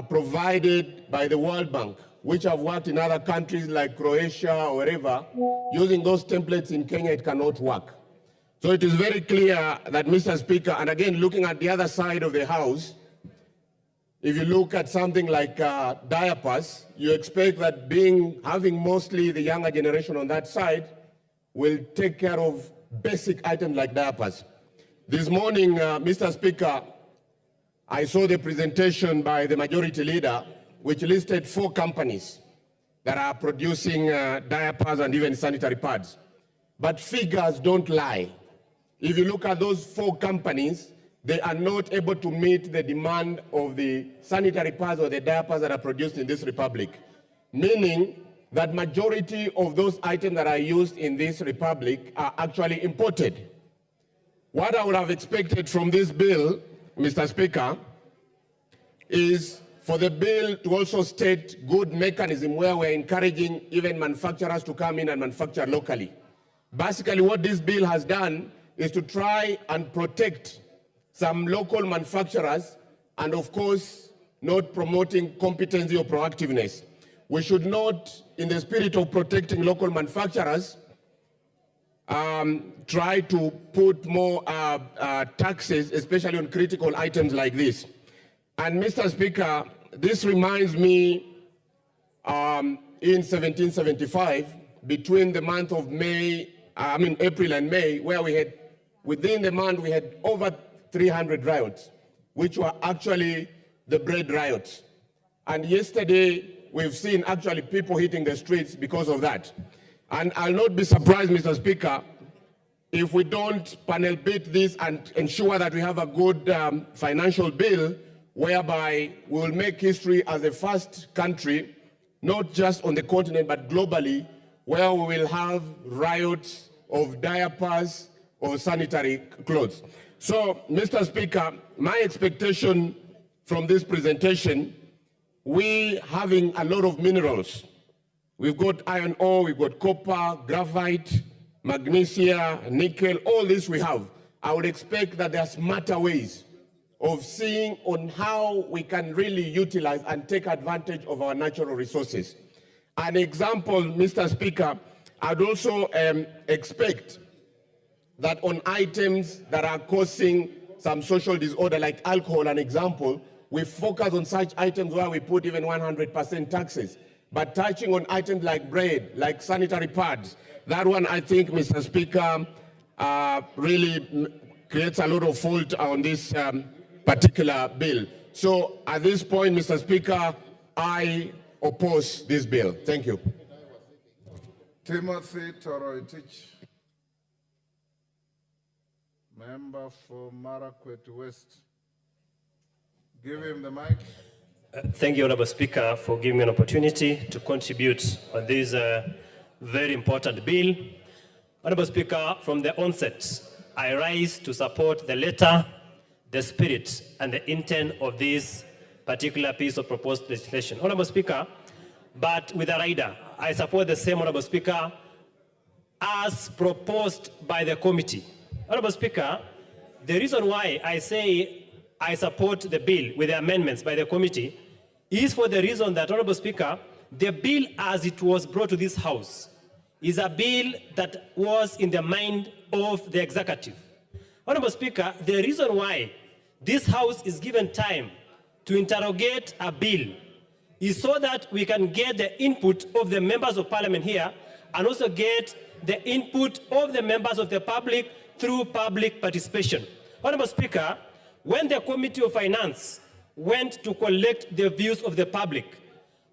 S19: provided by the World Bank, which have worked in other countries like Croatia or wherever, using those templates in Kenya, it cannot work. So it is very clear that, Mr. Speaker, and again, looking at the other side of the House, if you look at something like diapers, you expect that having mostly the younger generation on that side will take care of basic items like diapers. This morning, Mr. Speaker, I saw the presentation by the majority leader, which listed 4 companies that are producing diapers and even sanitary pads. But figures don't lie. If you look at those 4 companies, they are not able to meet the demand of the sanitary pads or the diapers that are produced in this republic. Meaning that majority of those items that are used in this republic are actually imported. What I would have expected from this bill, Mr. Speaker, is for the bill to also state good mechanism where we're encouraging even manufacturers to come in and manufacture locally. Basically, what this bill has done is to try and protect some local manufacturers and, of course, not promoting competency or proactiveness. We should not, in the spirit of protecting local manufacturers, try to put more taxes, especially on critical items like this. And Mr. Speaker, this reminds me in 1775, between the month of April and May, where we had, within the month, we had over 300 riots, which were actually the bread riots. And yesterday, we've seen actually people hitting the streets because of that. And I'll not be surprised, Mr. Speaker, if we don't panel beat this and ensure that we have a good financial bill whereby we will make history as the first country, not just on the continent, but globally, where we will have riots of diapers or sanitary clothes. So, Mr. Speaker, my expectation from this presentation, we having a lot of minerals. We've got iron ore, we've got copper, graphite, magnesia, nickel, all this we have. I would expect that there are smarter ways of seeing on how we can really utilize and take advantage of our natural resources. An example, Mr. Speaker, I'd also expect that on items that are causing some social disorder, like alcohol, an example, we focus on such items where we put even 100% taxes. But touching on items like bread, like sanitary pads, that one I think, Mr. Speaker, really creates a lot of fault on this particular bill. So at this point, Mr. Speaker, I oppose this bill. Thank you.
S2: Timothy Toroitich, member for Marakwet West. Give him the mic.
S20: Thank you, Honorable Speaker, for giving me an opportunity to contribute on this very important bill. Honorable Speaker, from the onset, I rise to support the letter, the spirit, and the intent of this particular piece of proposed legislation. Honorable Speaker, but with a rider, I support the same, Honorable Speaker, as proposed by the committee. Honorable Speaker, the reason why I say I support the bill with the amendments by the committee is for the reason that, Honorable Speaker, the bill as it was brought to this House is a bill that was in the mind of the executive. Honorable Speaker, the reason why this House is given time to interrogate a bill is so that we can get the input of the members of parliament here and also get the input of the members of the public through public participation. Honorable Speaker, when the Committee of Finance went to collect the views of the public,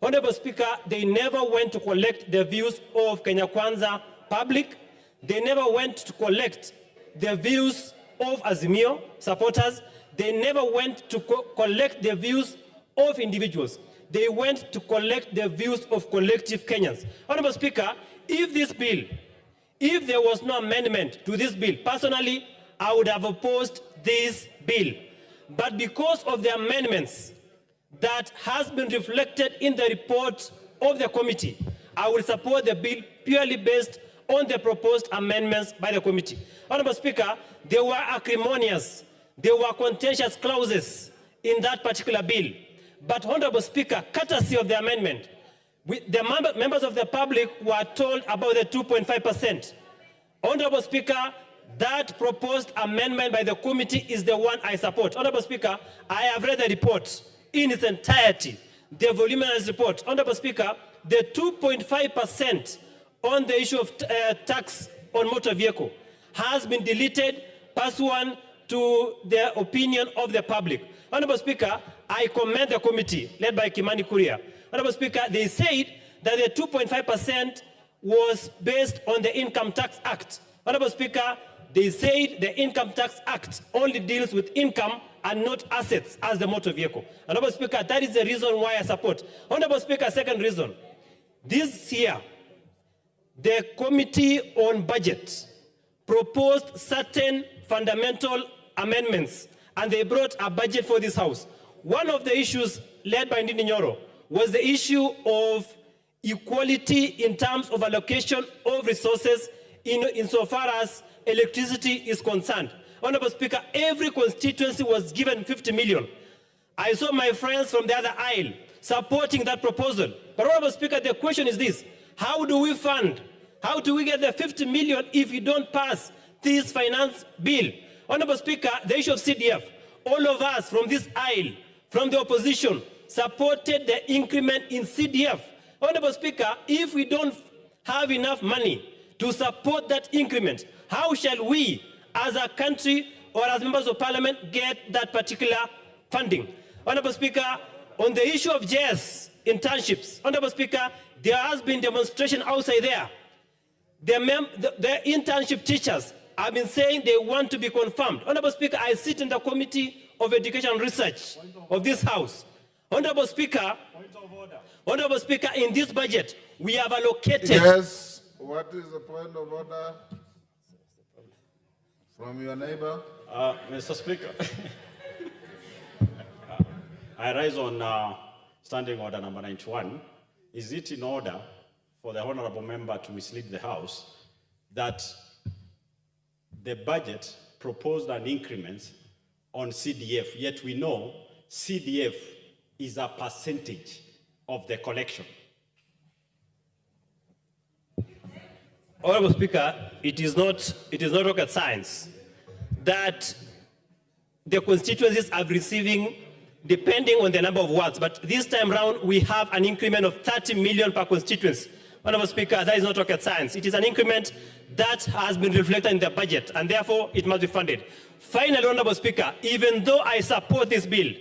S20: Honorable Speaker, they never went to collect the views of KWANZA public. They never went to collect the views of AZIMIO supporters. They never went to collect the views of individuals. They went to collect the views of collective Kenyans. Honorable Speaker, if this bill, if there was no amendment to this bill, personally, I would have opposed this bill. But because of the amendments that has been reflected in the report of the committee, I will support the bill purely based on the proposed amendments by the committee. Honorable Speaker, there were acrimonious, there were contentious clauses in that particular bill. But Honorable Speaker, courtesy of the amendment, the members of the public were told about the 2.5%. Honorable Speaker, that proposed amendment by the committee is the one I support. Honorable Speaker, I have read the report in its entirety, the voluminous report. Honorable Speaker, the 2.5% on the issue of tax on motor vehicle has been deleted pursuant to the opinion of the public. Honorable Speaker, I commend the committee led by Kimani Kuria. Honorable Speaker, they said that the 2.5% was based on the Income Tax Act. Honorable Speaker, they said the Income Tax Act only deals with income and not assets as the motor vehicle. Honorable Speaker, that is the reason why I support. Honorable Speaker, second reason. This year, the Committee on Budget proposed certain fundamental amendments, and they brought a budget for this House. One of the issues led by Ndindi Nyoro was the issue of equality in terms of allocation of resources insofar as electricity is concerned. Honorable Speaker, every constituency was given 50 million. I saw my friends from the other aisle supporting that proposal. But Honorable Speaker, the question is this: how do we fund? How do we get the 50 million if you don't pass this finance bill? Honorable Speaker, the issue of CDF, all of us from this aisle, from the opposition, supported the increment in CDF. Honorable Speaker, if we don't have enough money to support that increment, how shall we, as a country or as members of parliament, get that particular funding? Honorable Speaker, on the issue of JS internships, Honorable Speaker, there has been demonstration outside there. The internship teachers have been saying they want to be confirmed. Honorable Speaker, I sit in the Committee of Education and Research of this House. Honorable Speaker, Honorable Speaker, in this budget, we have allocated...
S2: Yes, what is the point of order from your neighbor?
S9: Mr. Speaker, I rise on standing order number 91. Is it in order for the honorable member to mislead the House that the budget proposed an increment on CDF, yet we know CDF is a percentage of the collection?
S20: Honorable Speaker, it is not rocket science that the constituencies are receiving depending on the number of wards. But this time round, we have an increment of 30 million per constituency. Honorable Speaker, that is not rocket science. It is an increment that has been reflected in the budget, and therefore it must be funded. Finally, Honorable Speaker, even though I support this bill,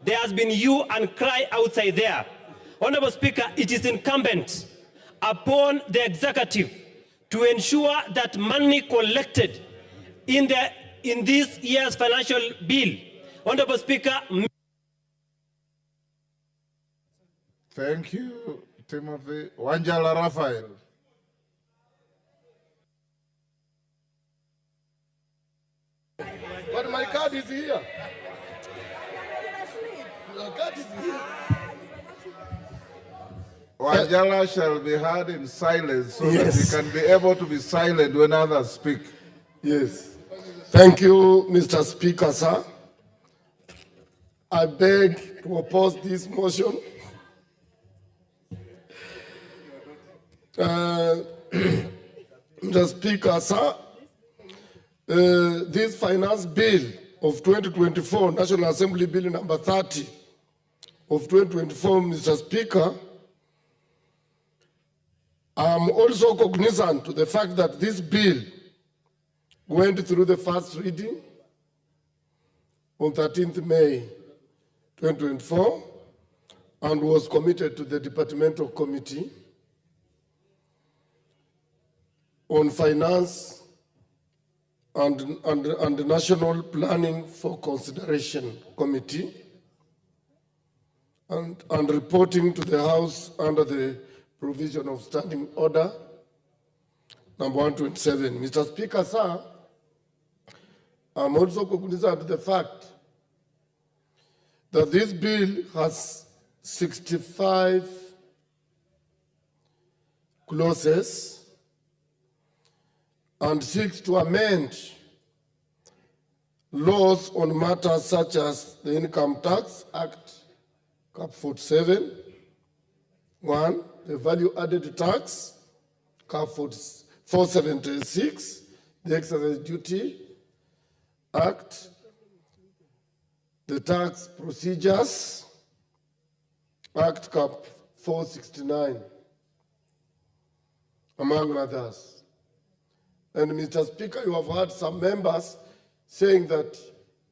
S20: there has been hue and cry outside there. Honorable Speaker, it is incumbent upon the executive to ensure that money collected in this year's financial bill, Honorable Speaker.
S2: Thank you, Timothy. Wanjala Raphael. But my card is here. My card is here. Wanjala shall be heard in silence so that he can be able to be silent when others speak.
S21: Yes. Thank you, Mr. Speaker, sir. I beg to oppose this motion. Mr. Speaker, sir, this finance bill of 2024, National Assembly Bill number 30 of 2024, Mr. Speaker, I'm also cognizant to the fact that this bill went through the first reading on 13th May 2024 and was committed to the Departmental Committee on Finance and National Planning for Consideration Committee and reporting to the House under the provision of Standing Order number 127. Mr. Speaker, sir, I'm also cognizant of the fact that this bill has 65 clauses and seeks to amend laws on matters such as the Income Tax Act, Cap 47, 1, the Value Added Tax, Cap 476, the Excise Duty Act, the Tax Procedures Act, Cap 469, among others. And Mr. Speaker, you have heard some members saying that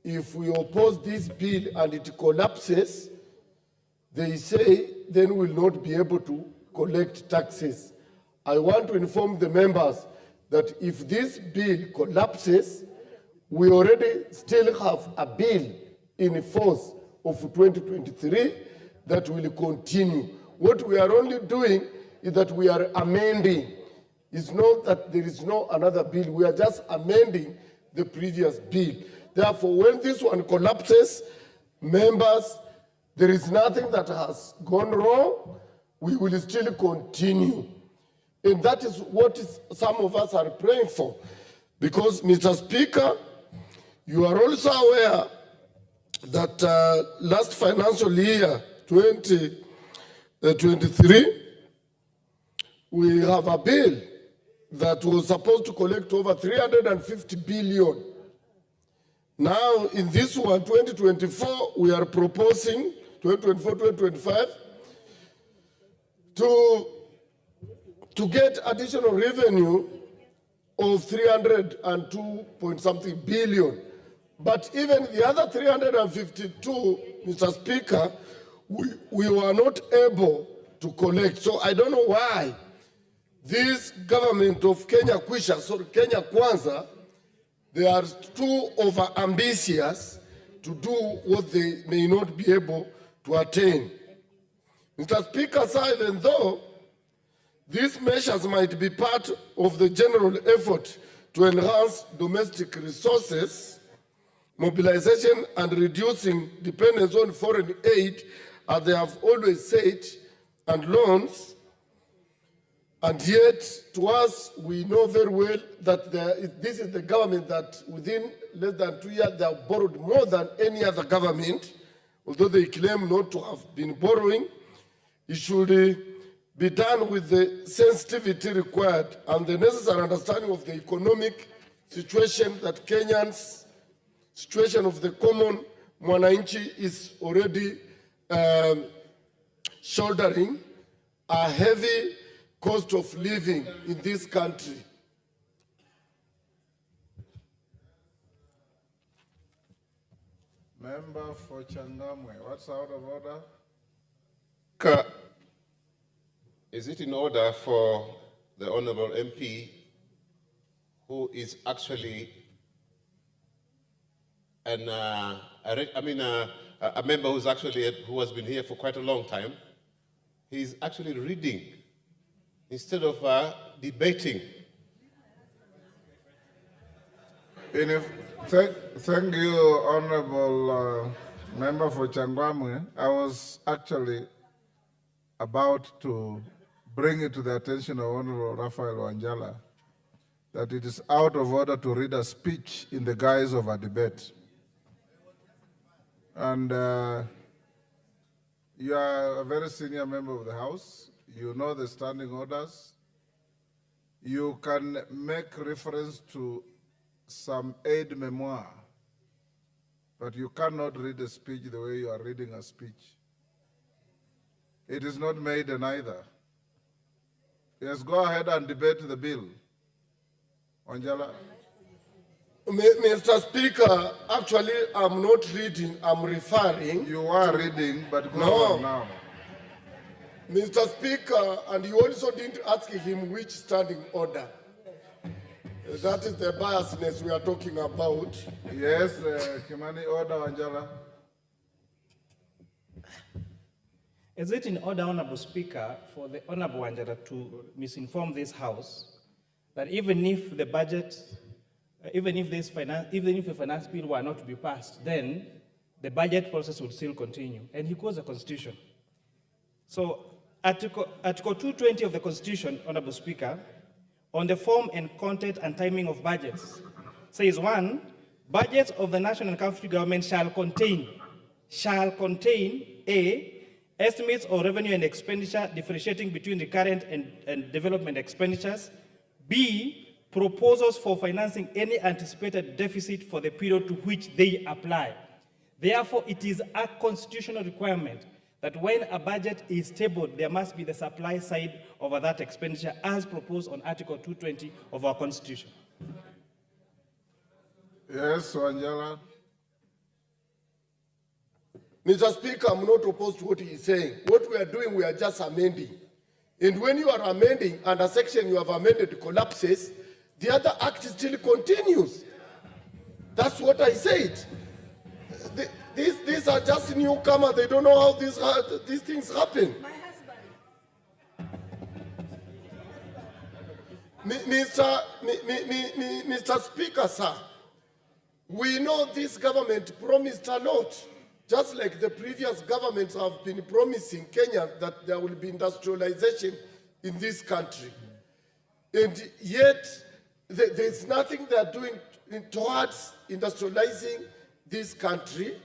S21: if we oppose this bill and it collapses, they say then we will not be able to collect taxes. I want to inform the members that if this bill collapses, we already still have a bill in force of 2023 that will continue. What we are only doing is that we are amending. It's not that there is no another bill. We are just amending the previous bill. Therefore, when this one collapses, members, there is nothing that has gone wrong. We will still continue. And that is what some of us are praying for. Because, Mr. Speaker, you are also aware that last financial year, 2023, we have a bill that was supposed to collect over 350 billion. Now, in this one, 2024, we are proposing, 2024-2025, to get additional revenue of 302 point something billion. But even the other 352, Mr. Speaker, we were not able to collect. So I don't know why this government of Kenya KWANZA, they are too over-ambitious to do what they may not be able to attain. Mr. Speaker, sir, even though these measures might be part of the general effort to enhance domestic resources, mobilization and reducing dependence on foreign aid, as they have always said, and loans, and yet, to us, we know very well that this is the government that within less than 2 years, they have borrowed more than any other government, although they claim not to have been borrowing. It should be done with the sensitivity required and the necessary understanding of the economic situation that Kenyans, situation of the common mwananchi is already shouldering a heavy cost of living in this country.
S2: Member for Changamwe, what's out of order?
S1: Is it in order for the Honorable MP, who is actually a member who has been here for quite a long time, he's actually reading instead of debating?
S2: Thank you, Honorable Member for Changamwe. I was actually about to bring it to the attention of Honorable Raphael Wanjala that it is out of order to read a speech in the guise of a debate. And you are a very senior member of the House. You know the standing orders. You can make reference to some aide memoir, but you cannot read a speech the way you are reading a speech. It is not maiden either. Yes, go ahead and debate the bill. Wanjala.
S21: Mr. Speaker, actually, I'm not reading, I'm referring.
S2: You are reading, but go on now.
S21: Mr. Speaker, and you also didn't ask him which standing order. That is the biasness we are talking about.
S2: Yes, Kimani, order, Wanjala.
S5: Is it in order, Honorable Speaker, for the Honorable Wanjala to misinform this House that even if the budget, even if the finance bill were not to be passed, then the budget process would still continue? And he quotes the Constitution. So Article 220 of the Constitution, Honorable Speaker, on the form and content and timing of budgets, says 1, budgets of the national and county government shall contain A, estimates of revenue and expenditure differentiating between recurrent and development expenditures, B, proposals for financing any anticipated deficit for the period to which they apply. Therefore, it is a constitutional requirement that when a budget is tabled, there must be the supply side of that expenditure as proposed on Article 220 of our Constitution.
S2: Yes, Wanjala.
S21: Mr. Speaker, I'm not opposed to what he is saying. What we are doing, we are just amending. And when you are amending and a section you have amended collapses, the other act still continues. That's what I said. These are just newcomers. They don't know how these things happen. Mr. Speaker, sir, we know this government promised a lot. Just like the previous governments have been promising Kenya that there will be industrialization in this country. And yet, there's nothing they are doing towards industrializing this country.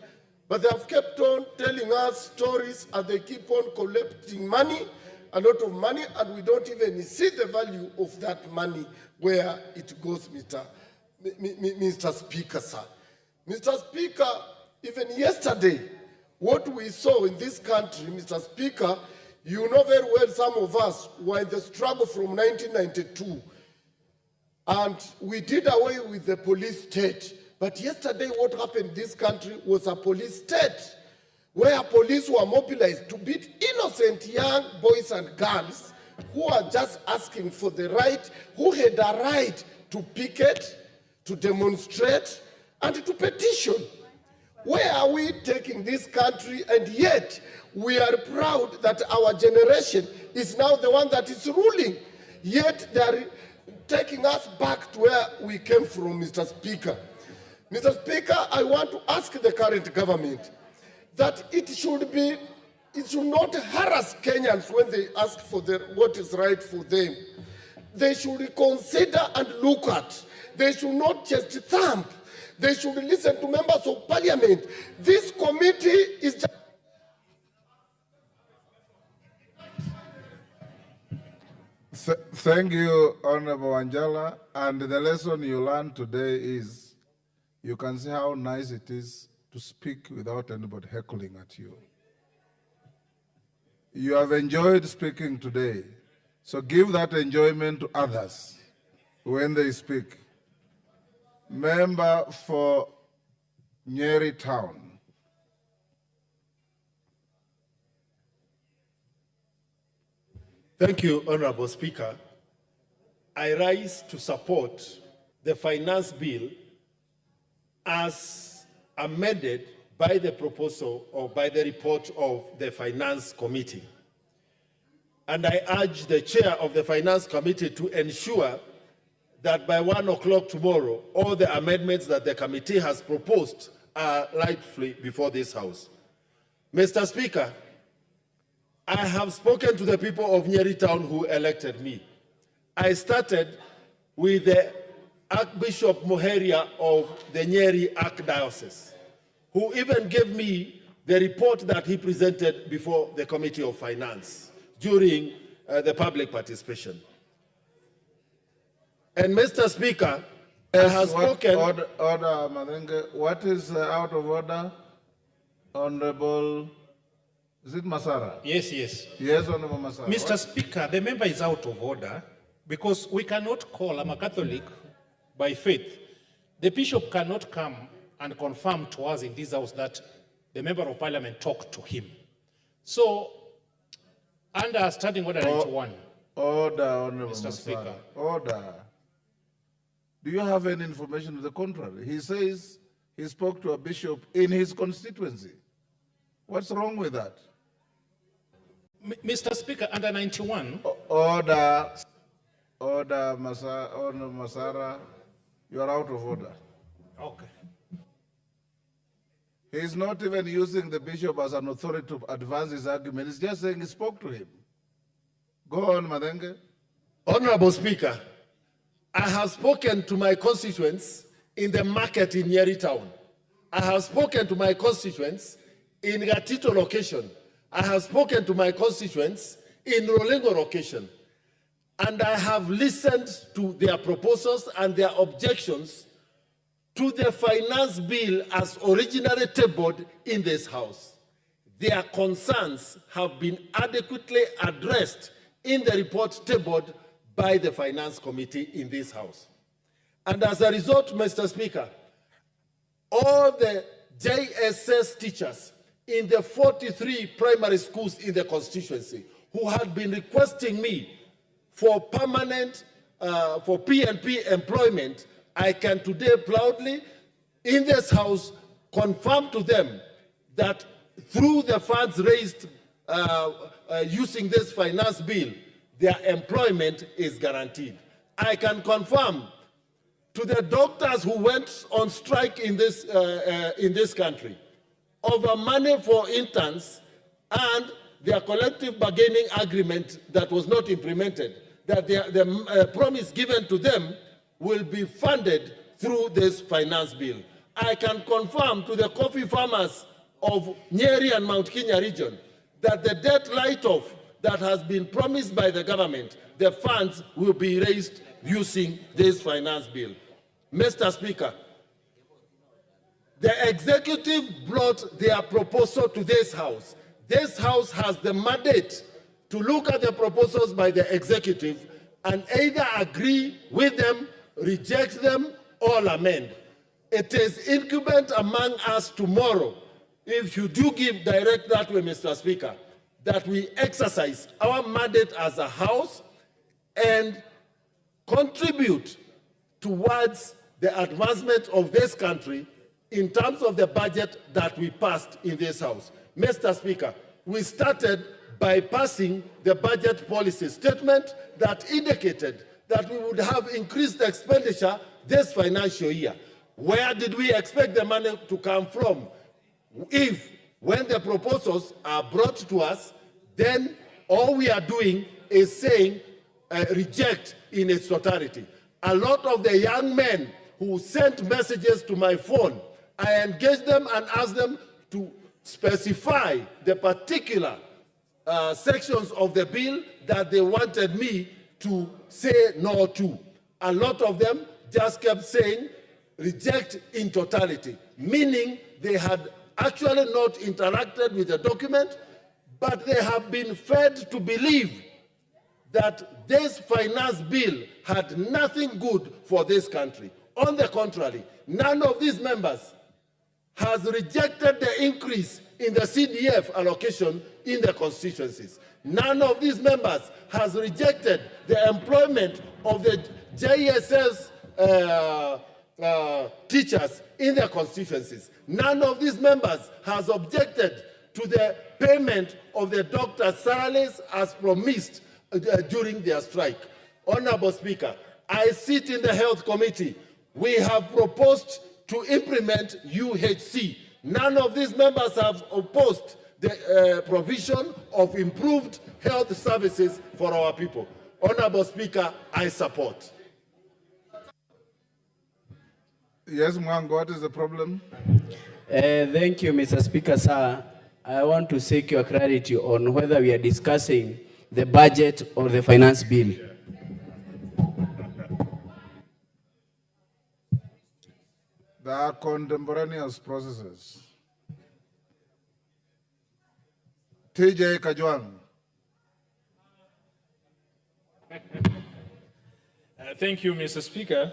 S21: But they have kept on telling us stories and they keep on collecting money, a lot of money, and we don't even see the value of that money where it goes, Mr. Speaker, sir. Mr. Speaker, even yesterday, what we saw in this country, Mr. Speaker, you know very well some of us were in the struggle from 1992. And we did away with the police state. But yesterday what happened in this country was a police state where police were mobilized to beat innocent young boys and girls who are just asking for the right, who had a right to picket, to demonstrate, and to petition. Where are we taking this country? And yet, we are proud that our generation is now the one that is ruling. Yet, they are taking us back to where we came from, Mr. Speaker. Mr. Speaker, I want to ask the current government that it should not harass Kenyans when they ask for what is right for them. They should consider and look at. They should not just thump. They should listen to members of parliament. This committee is just...
S2: Thank you, Honorable Wanjala. And the lesson you learned today is you can see how nice it is to speak without anybody heckling at you. You have enjoyed speaking today, so give that enjoyment to others when they speak. Member for Nyeri Town.
S3: Thank you, Honorable Speaker. I rise to support the finance bill as amended by the proposal or by the report of the Finance Committee. And I urge the chair of the Finance Committee to ensure that by 1 o'clock tomorrow, all the amendments that the committee has proposed are rightfully before this House. Mr. Speaker, I have spoken to the people of Nyeri Town who elected me. I started with the Archbishop Muheria of the Nyeri Archdiocese, who even gave me the report that he presented before the Committee of Finance during the public participation. And Mr. Speaker, I have spoken...
S2: Order, Madenge. What is out of order? Honorable... Is it Masara?
S22: Yes, yes.
S2: Yes, Honorable Masara.
S22: Mr. Speaker, the member is out of order because we cannot call, I'm a Catholic by faith. The bishop cannot come and confirm to us in this house that the member of parliament talked to him. So, under Standing Order 91.
S2: Order, Honorable
S22: Mr. Speaker.
S2: Order. Do you have any information to the contrary? He says he spoke to a bishop in his constituency. What's wrong with that?
S22: Mr. Speaker, under 91.
S2: Order, Masara, you are out of order.
S22: Okay.
S2: He's not even using the bishop as an authority to advance his argument. He's just saying he spoke to him. Go on, Madenge.
S3: Honorable Speaker, I have spoken to my constituents in the market in Nyeri Town. I have spoken to my constituents in Gatito location. I have spoken to my constituents in Rolengo location. And I have listened to their proposals and their objections to the finance bill as originally tabled in this House. Their concerns have been adequately addressed in the report tabled by the Finance Committee in this House. And as a result, Mr. Speaker, all the JSS teachers in the 43 primary schools in the constituency who had been requesting me for permanent, for PNP employment, I can today proudly, in this House, confirm to them that through the funds raised using this finance bill, their employment is guaranteed. I can confirm to the doctors who went on strike in this country over money for interns and their collective bargaining agreement that was not implemented, that the promise given to them will be funded through this finance bill. I can confirm to the coffee farmers of Nyeri and Mount Kenya region that the debt write-off that has been promised by the government, the funds will be raised using this finance bill. Mr. Speaker, the executive brought their proposal to this House. This House has the mandate to look at the proposals by the executive and either agree with them, reject them, or amend. It is incumbent among us tomorrow, if you do direct that way, Mr. Speaker, that we exercise our mandate as a House and contribute towards the advancement of this country in terms of the budget that we passed in this House. Mr. Speaker, we started by passing the budget policy statement that indicated that we would have increased expenditure this financial year. Where did we expect the money to come from? If, when the proposals are brought to us, then all we are doing is saying reject in its totality. A lot of the young men who sent messages to my phone, I engaged them and asked them to specify the particular sections of the bill that they wanted me to say no to. A lot of them just kept saying reject in totality, meaning they had actually not interacted with the document, but they have been fed to believe that this finance bill had nothing good for this country. On the contrary, none of these members has rejected the increase in the CDF allocation in the constituencies. None of these members has rejected the employment of the JSS teachers in their constituencies. None of these members has objected to the payment of the doctors' salaries as promised during their strike. Honorable Speaker, I sit in the Health Committee. We have proposed to implement UHC. None of these members have opposed the provision of improved health services for our people. Honorable Speaker, I support.
S2: Yes, Mwango, what is the problem?
S4: Thank you, Mr. Speaker, sir. I want to seek your clarity on whether we are discussing the budget or the finance bill.
S2: There are contemporaneous processes. TJ Kajwang.
S6: Thank you, Mr. Speaker.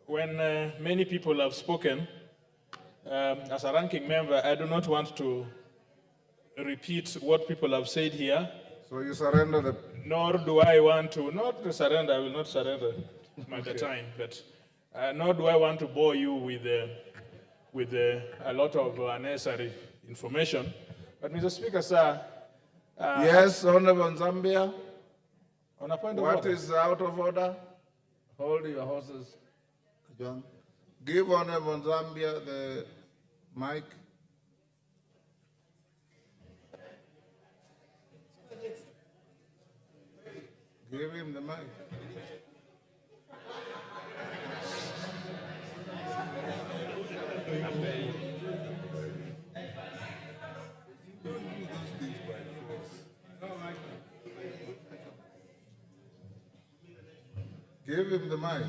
S6: When many people have spoken, as a ranking member, I do not want to repeat what people have said here.
S2: So you surrender the...
S6: Nor do I want to, not to surrender, I will not surrender at the time, but nor do I want to bore you with a lot of unnecessary information. But Mr. Speaker, sir.
S2: Yes, Honorable Zambia.
S6: On a point of
S2: What
S6: order.
S2: is out of order? Hold your horses. Give Honorable Zambia the mic. Give him the mic. Give him the mic.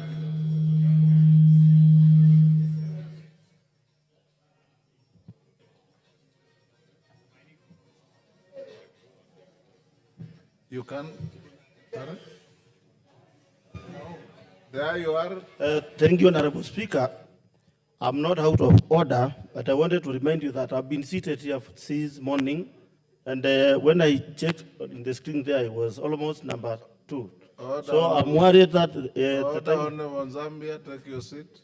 S2: You can. There you are.
S11: Thank you, Honorable Speaker. I'm not out of order, but I wanted to remind you that I've been seated here since morning, and when I checked in the screen there, it was almost number 2.
S2: Order,
S11: so I'm worried that...
S2: order, Honorable Zambia, take your seat.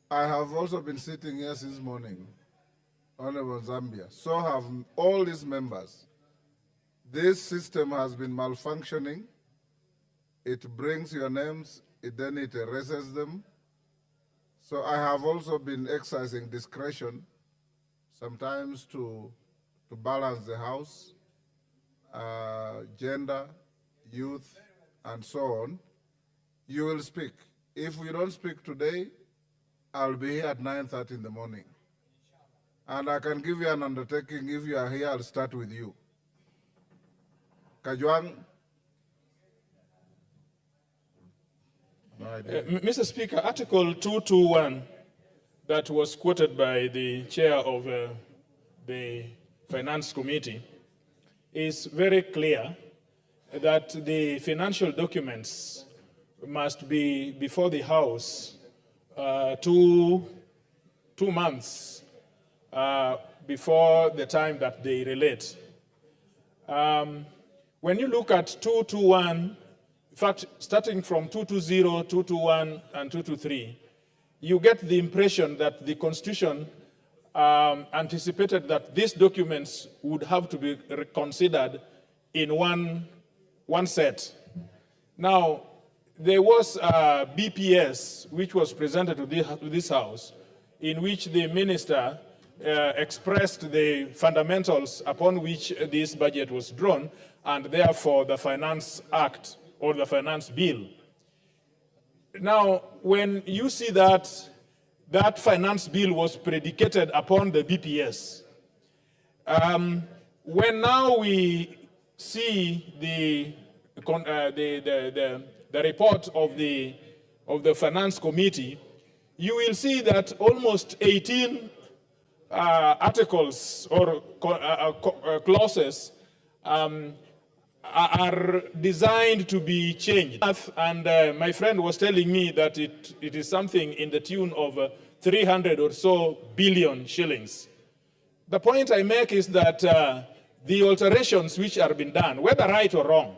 S2: I have also been sitting here since morning, Honorable Zambia. So have all these members. This system has been malfunctioning. It brings your names, then it erases them. So I have also been exercising discretion, sometimes to balance the house, gender, youth, and so on. You will speak. If we don't speak today, I'll be here at 9:30 in the morning. And I can give you an undertaking, if you are here, I'll start with you. Kajwang? No idea.
S6: Mr. Speaker, Article 221 that was quoted by the chair of the Finance Committee is very clear that the financial documents must be before the House 2 months before the time that they relate. When you look at 221, in fact, starting from 220, 221, and 223, you get the impression that the Constitution anticipated that these documents would have to be reconsidered in one set. Now, there was a BPS which was presented to this House, in which the minister expressed the fundamentals upon which this budget was drawn, and therefore the Finance Act or the Finance Bill. Now, when you see that that Finance Bill was predicated upon the BPS, when now we see the report of the Finance Committee, you will see that almost 18 articles or clauses are designed to be changed. And my friend was telling me that it is something in the tune of 300 or so billion shillings. The point I make is that the alterations which are being done, whether right or wrong,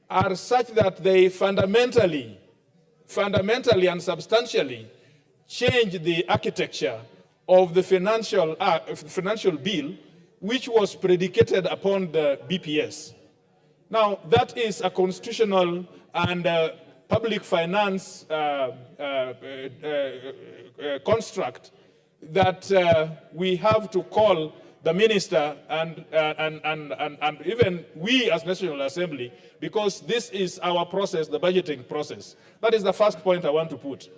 S6: are such that they fundamentally and substantially change the architecture of the financial bill, which was predicated upon the BPS. Now, that is a constitutional and public finance construct that we have to call the minister and even we as National Assembly, because this is our process, the budgeting process. That is the first point I want to put.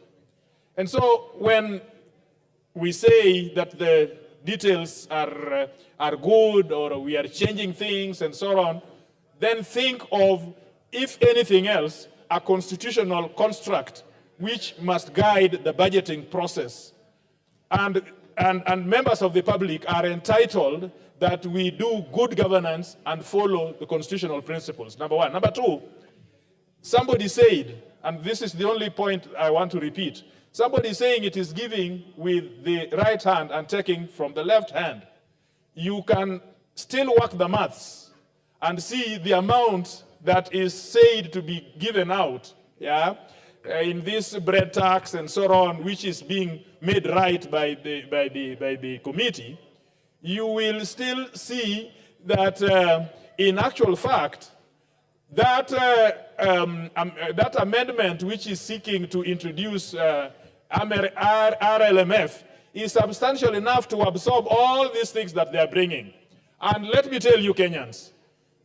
S6: And so when we say that the details are good or we are changing things and so on, then think of, if anything else, a constitutional construct which must guide the budgeting process. And members of the public are entitled that we do good governance and follow the constitutional principles, number one. Number two, somebody said, and this is the only point I want to repeat, somebody saying it is giving with the right hand and taking from the left hand. You can still work the maths and see the amount that is said to be given out, in this bread tax and so on, which is being made right by the committee. You will still see that in actual fact, that amendment which is seeking to introduce RLMF is substantial enough to absorb all these things that they are bringing. And let me tell you, Kenyans,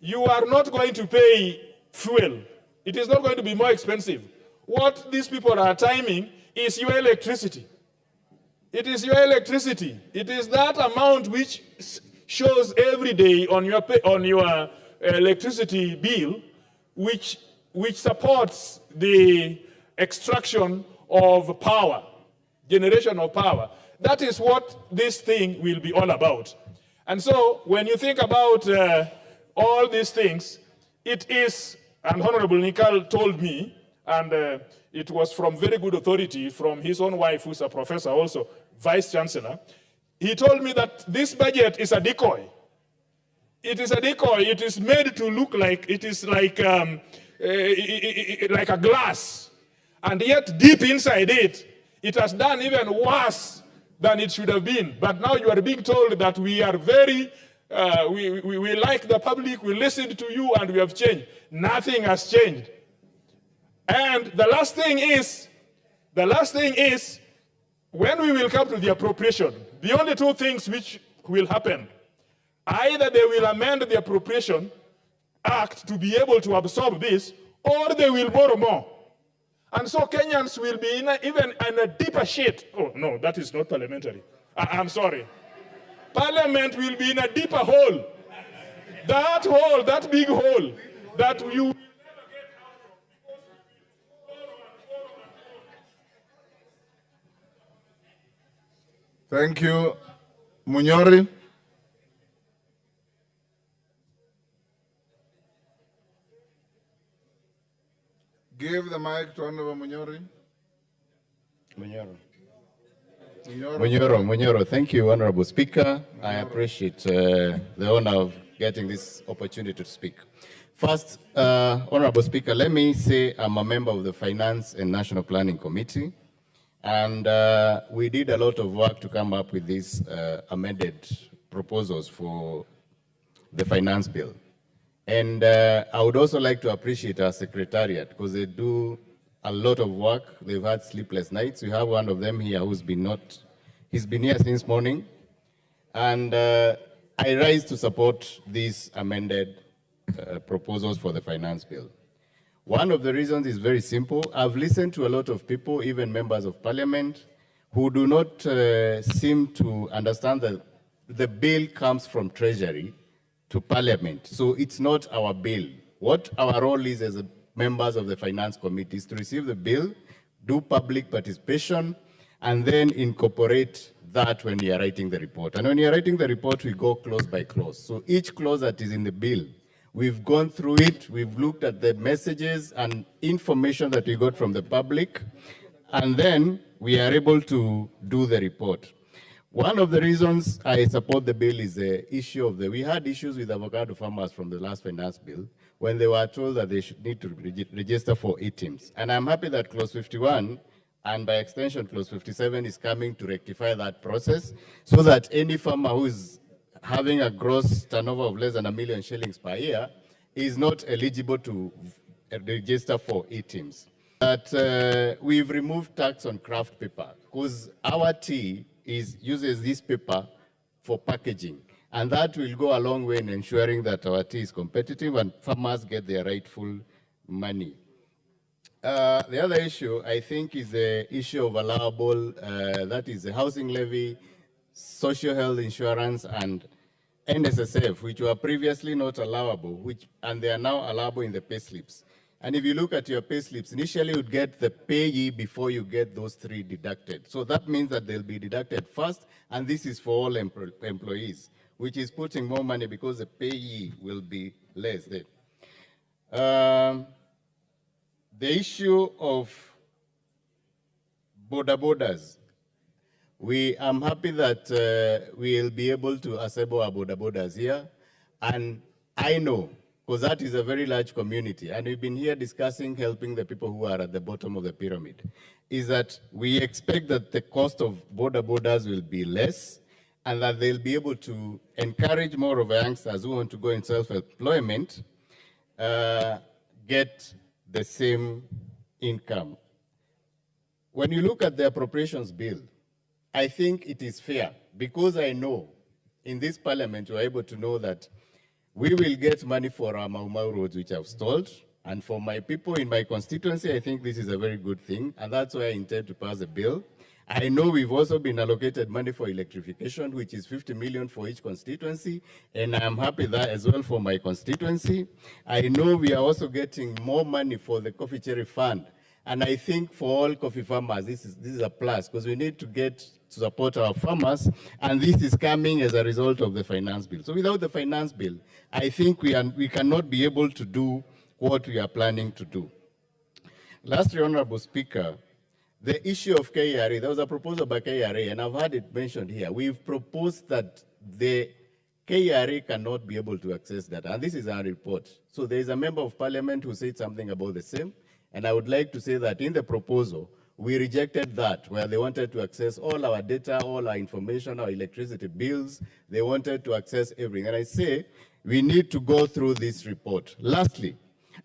S6: you are not going to pay fuel. It is not going to be more expensive. What these people are timing is your electricity. It is your electricity. It is that amount which shows every day on your electricity bill, which supports the extraction of power, generation of power. That is what this thing will be all about. And so when you think about all these things, it is, and Honorable Nikal told me, and it was from very good authority, from his own wife, who's a professor also, Vice Chancellor. He told me that this budget is a decoy. It is a decoy. It is made to look like, it is like a glass. And yet deep inside it, it has done even worse than it should have been. But now you are being told that we are very, we like the public, we listen to you, and we have changed. Nothing has changed. And the last thing is, when we will come to the appropriation, the only two things which will happen, either they will amend the Appropriation Act to be able to absorb this, or they will borrow more. And so Kenyans will be even in a deeper shit. Oh, no, that is not parliamentary. I'm sorry. Parliament will be in a deeper hole. That hole, that big hole, that you...
S2: Thank you. Munyori. Give the mic to Honorable Munyori.
S7: Munyoro. Thank you, Honorable Speaker. I appreciate the honor of getting this opportunity to speak. First, Honorable Speaker, let me say I'm a member of the Finance and National Planning Committee, and we did a lot of work to come up with these amended proposals for the finance bill. And I would also like to appreciate our secretariat, because they do a lot of work. They've had sleepless nights. We have one of them here who's he's been here since morning. And I rise to support these amended proposals for the finance bill. One of the reasons is very simple. I've listened to a lot of people, even members of parliament, who do not seem to understand that the bill comes from Treasury to Parliament. So it's not our bill. What our role is as members of the Finance Committee is to receive the bill, do public participation, and then incorporate that when we are writing the report. And when we are writing the report, we go clause by clause. So each clause that is in the bill, we've gone through it, we've looked at the messages and information that we got from the public, and then we are able to do the report. One of the reasons I support the bill is the issue of we had issues with avocado farmers from the last finance bill when they were told that they should need to register for ATIMs. And I'm happy that clause 51 and by extension clause 57 is coming to rectify that process so that any farmer who is having a gross turnover of less than $1 million shillings per year is not eligible to register for ATIMs. That we've removed tax on craft paper because our tea uses this paper for packaging, and that will go a long way in ensuring that our tea is competitive and farmers get their rightful money. The other issue, I think, is the issue of allowable, that is the housing levy, social health insurance, and NSSF, which were previously not allowable, and they are now allowable in the pay slips. And if you look at your pay slips, initially you'd get the payee before you get those three deducted. So that means that they'll be deducted first, and this is for all employees, which is putting more money because the payee will be less there. The issue of borders. I'm happy that we'll be able to assemble our borders here, and I know, because that is a very large community, and we've been here discussing helping the people who are at the bottom of the pyramid, is that we expect that the cost of borders will be less, and that they'll be able to encourage more of youngsters who want to go in self-employment, get the same income. When you look at the appropriations bill, I think it is fair, because I know in this parliament we're able to know that we will get money for our Mau roads, which I've stalled. And for my people in my constituency, I think this is a very good thing. And that's why I intend to pass the bill. I know we've also been allocated money for electrification, which is 50 million for each constituency. And I'm happy that as well for my constituency. I know we are also getting more money for the coffee cherry fund. And I think for all coffee farmers, this is a plus, because we need to get to support our farmers, and this is coming as a result of the finance bill. So without the finance bill, I think we cannot be able to do what we are planning to do. Lastly, Honorable Speaker, the issue of KRA, there was a proposal by KRA, and I've had it mentioned here. We've proposed that the KRA cannot be able to access data, and this is our report. So there is a member of parliament who said something about the same, and I would like to say that in the proposal, we rejected that, where they wanted to access all our data, all our information, our electricity bills. They wanted to access everything. And I say, we need to go through this report. Lastly,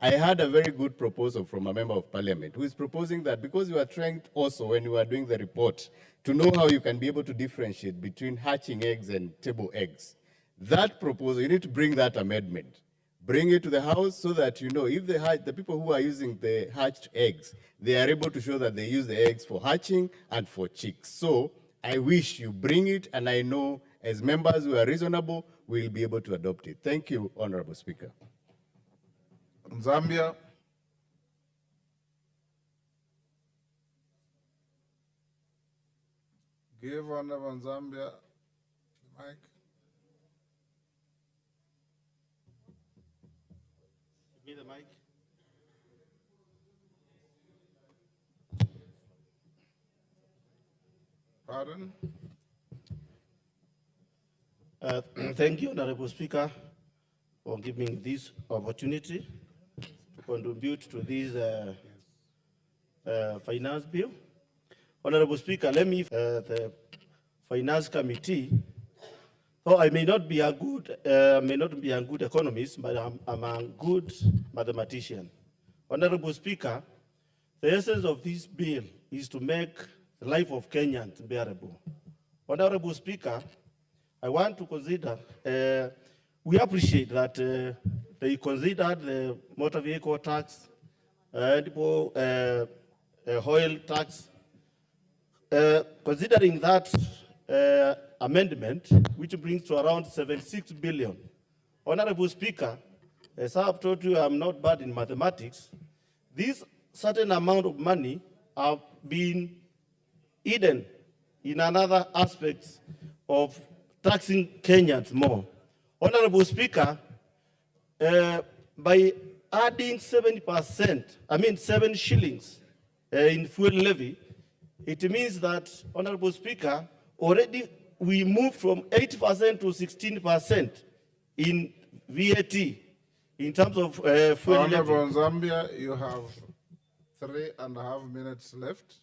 S7: I had a very good proposal from a member of parliament who is proposing that because you are trying also, when you are doing the report, to know how you can be able to differentiate between hatching eggs and table eggs. That proposal, you need to bring that amendment. Bring it to the House so that you know if the people who are using the hatched eggs, they are able to show that they use the eggs for hatching and for chicks. So I wish you bring it, and I know as members who are reasonable, we'll be able to adopt it. Thank you, Honorable Speaker.
S2: Zambia. Give Honorable Zambia the mic.
S11: Give me the mic.
S2: Pardon?
S11: Thank you, Honorable Speaker, for giving this opportunity to contribute to this finance bill. Honorable Speaker, let me, the Finance Committee, though I may not be a good economist, but I'm a good mathematician. Honorable Speaker, the essence of this bill is to make the life of Kenyans bearable. Honorable Speaker, I want to consider, we appreciate that they considered the motor vehicle tax, oil tax. Considering that amendment, which brings to around 76 billion, Honorable Speaker, as I have told you, I'm not bad in mathematics. This certain amount of money are being hidden in another aspects of taxing Kenyans more. Honorable Speaker, by adding 70%, 7 shillings in fuel levy, it means that, Honorable Speaker, already we moved from 8% to 16% in VAT in terms of fuel
S2: Honorable
S11: levy.
S2: Zambia, you have 3.5 minutes left.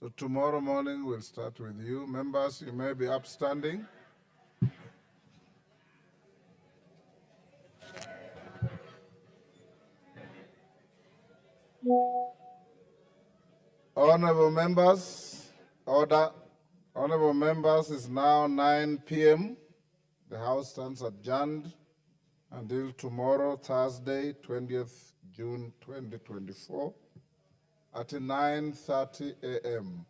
S2: So tomorrow morning we'll start with you. Members, you may be upstanding. Honorable members, order. Honorable members, it's now 9 p.m. The House stands adjourned until tomorrow, Thursday, 20th June 2024 at 9:30 a.m.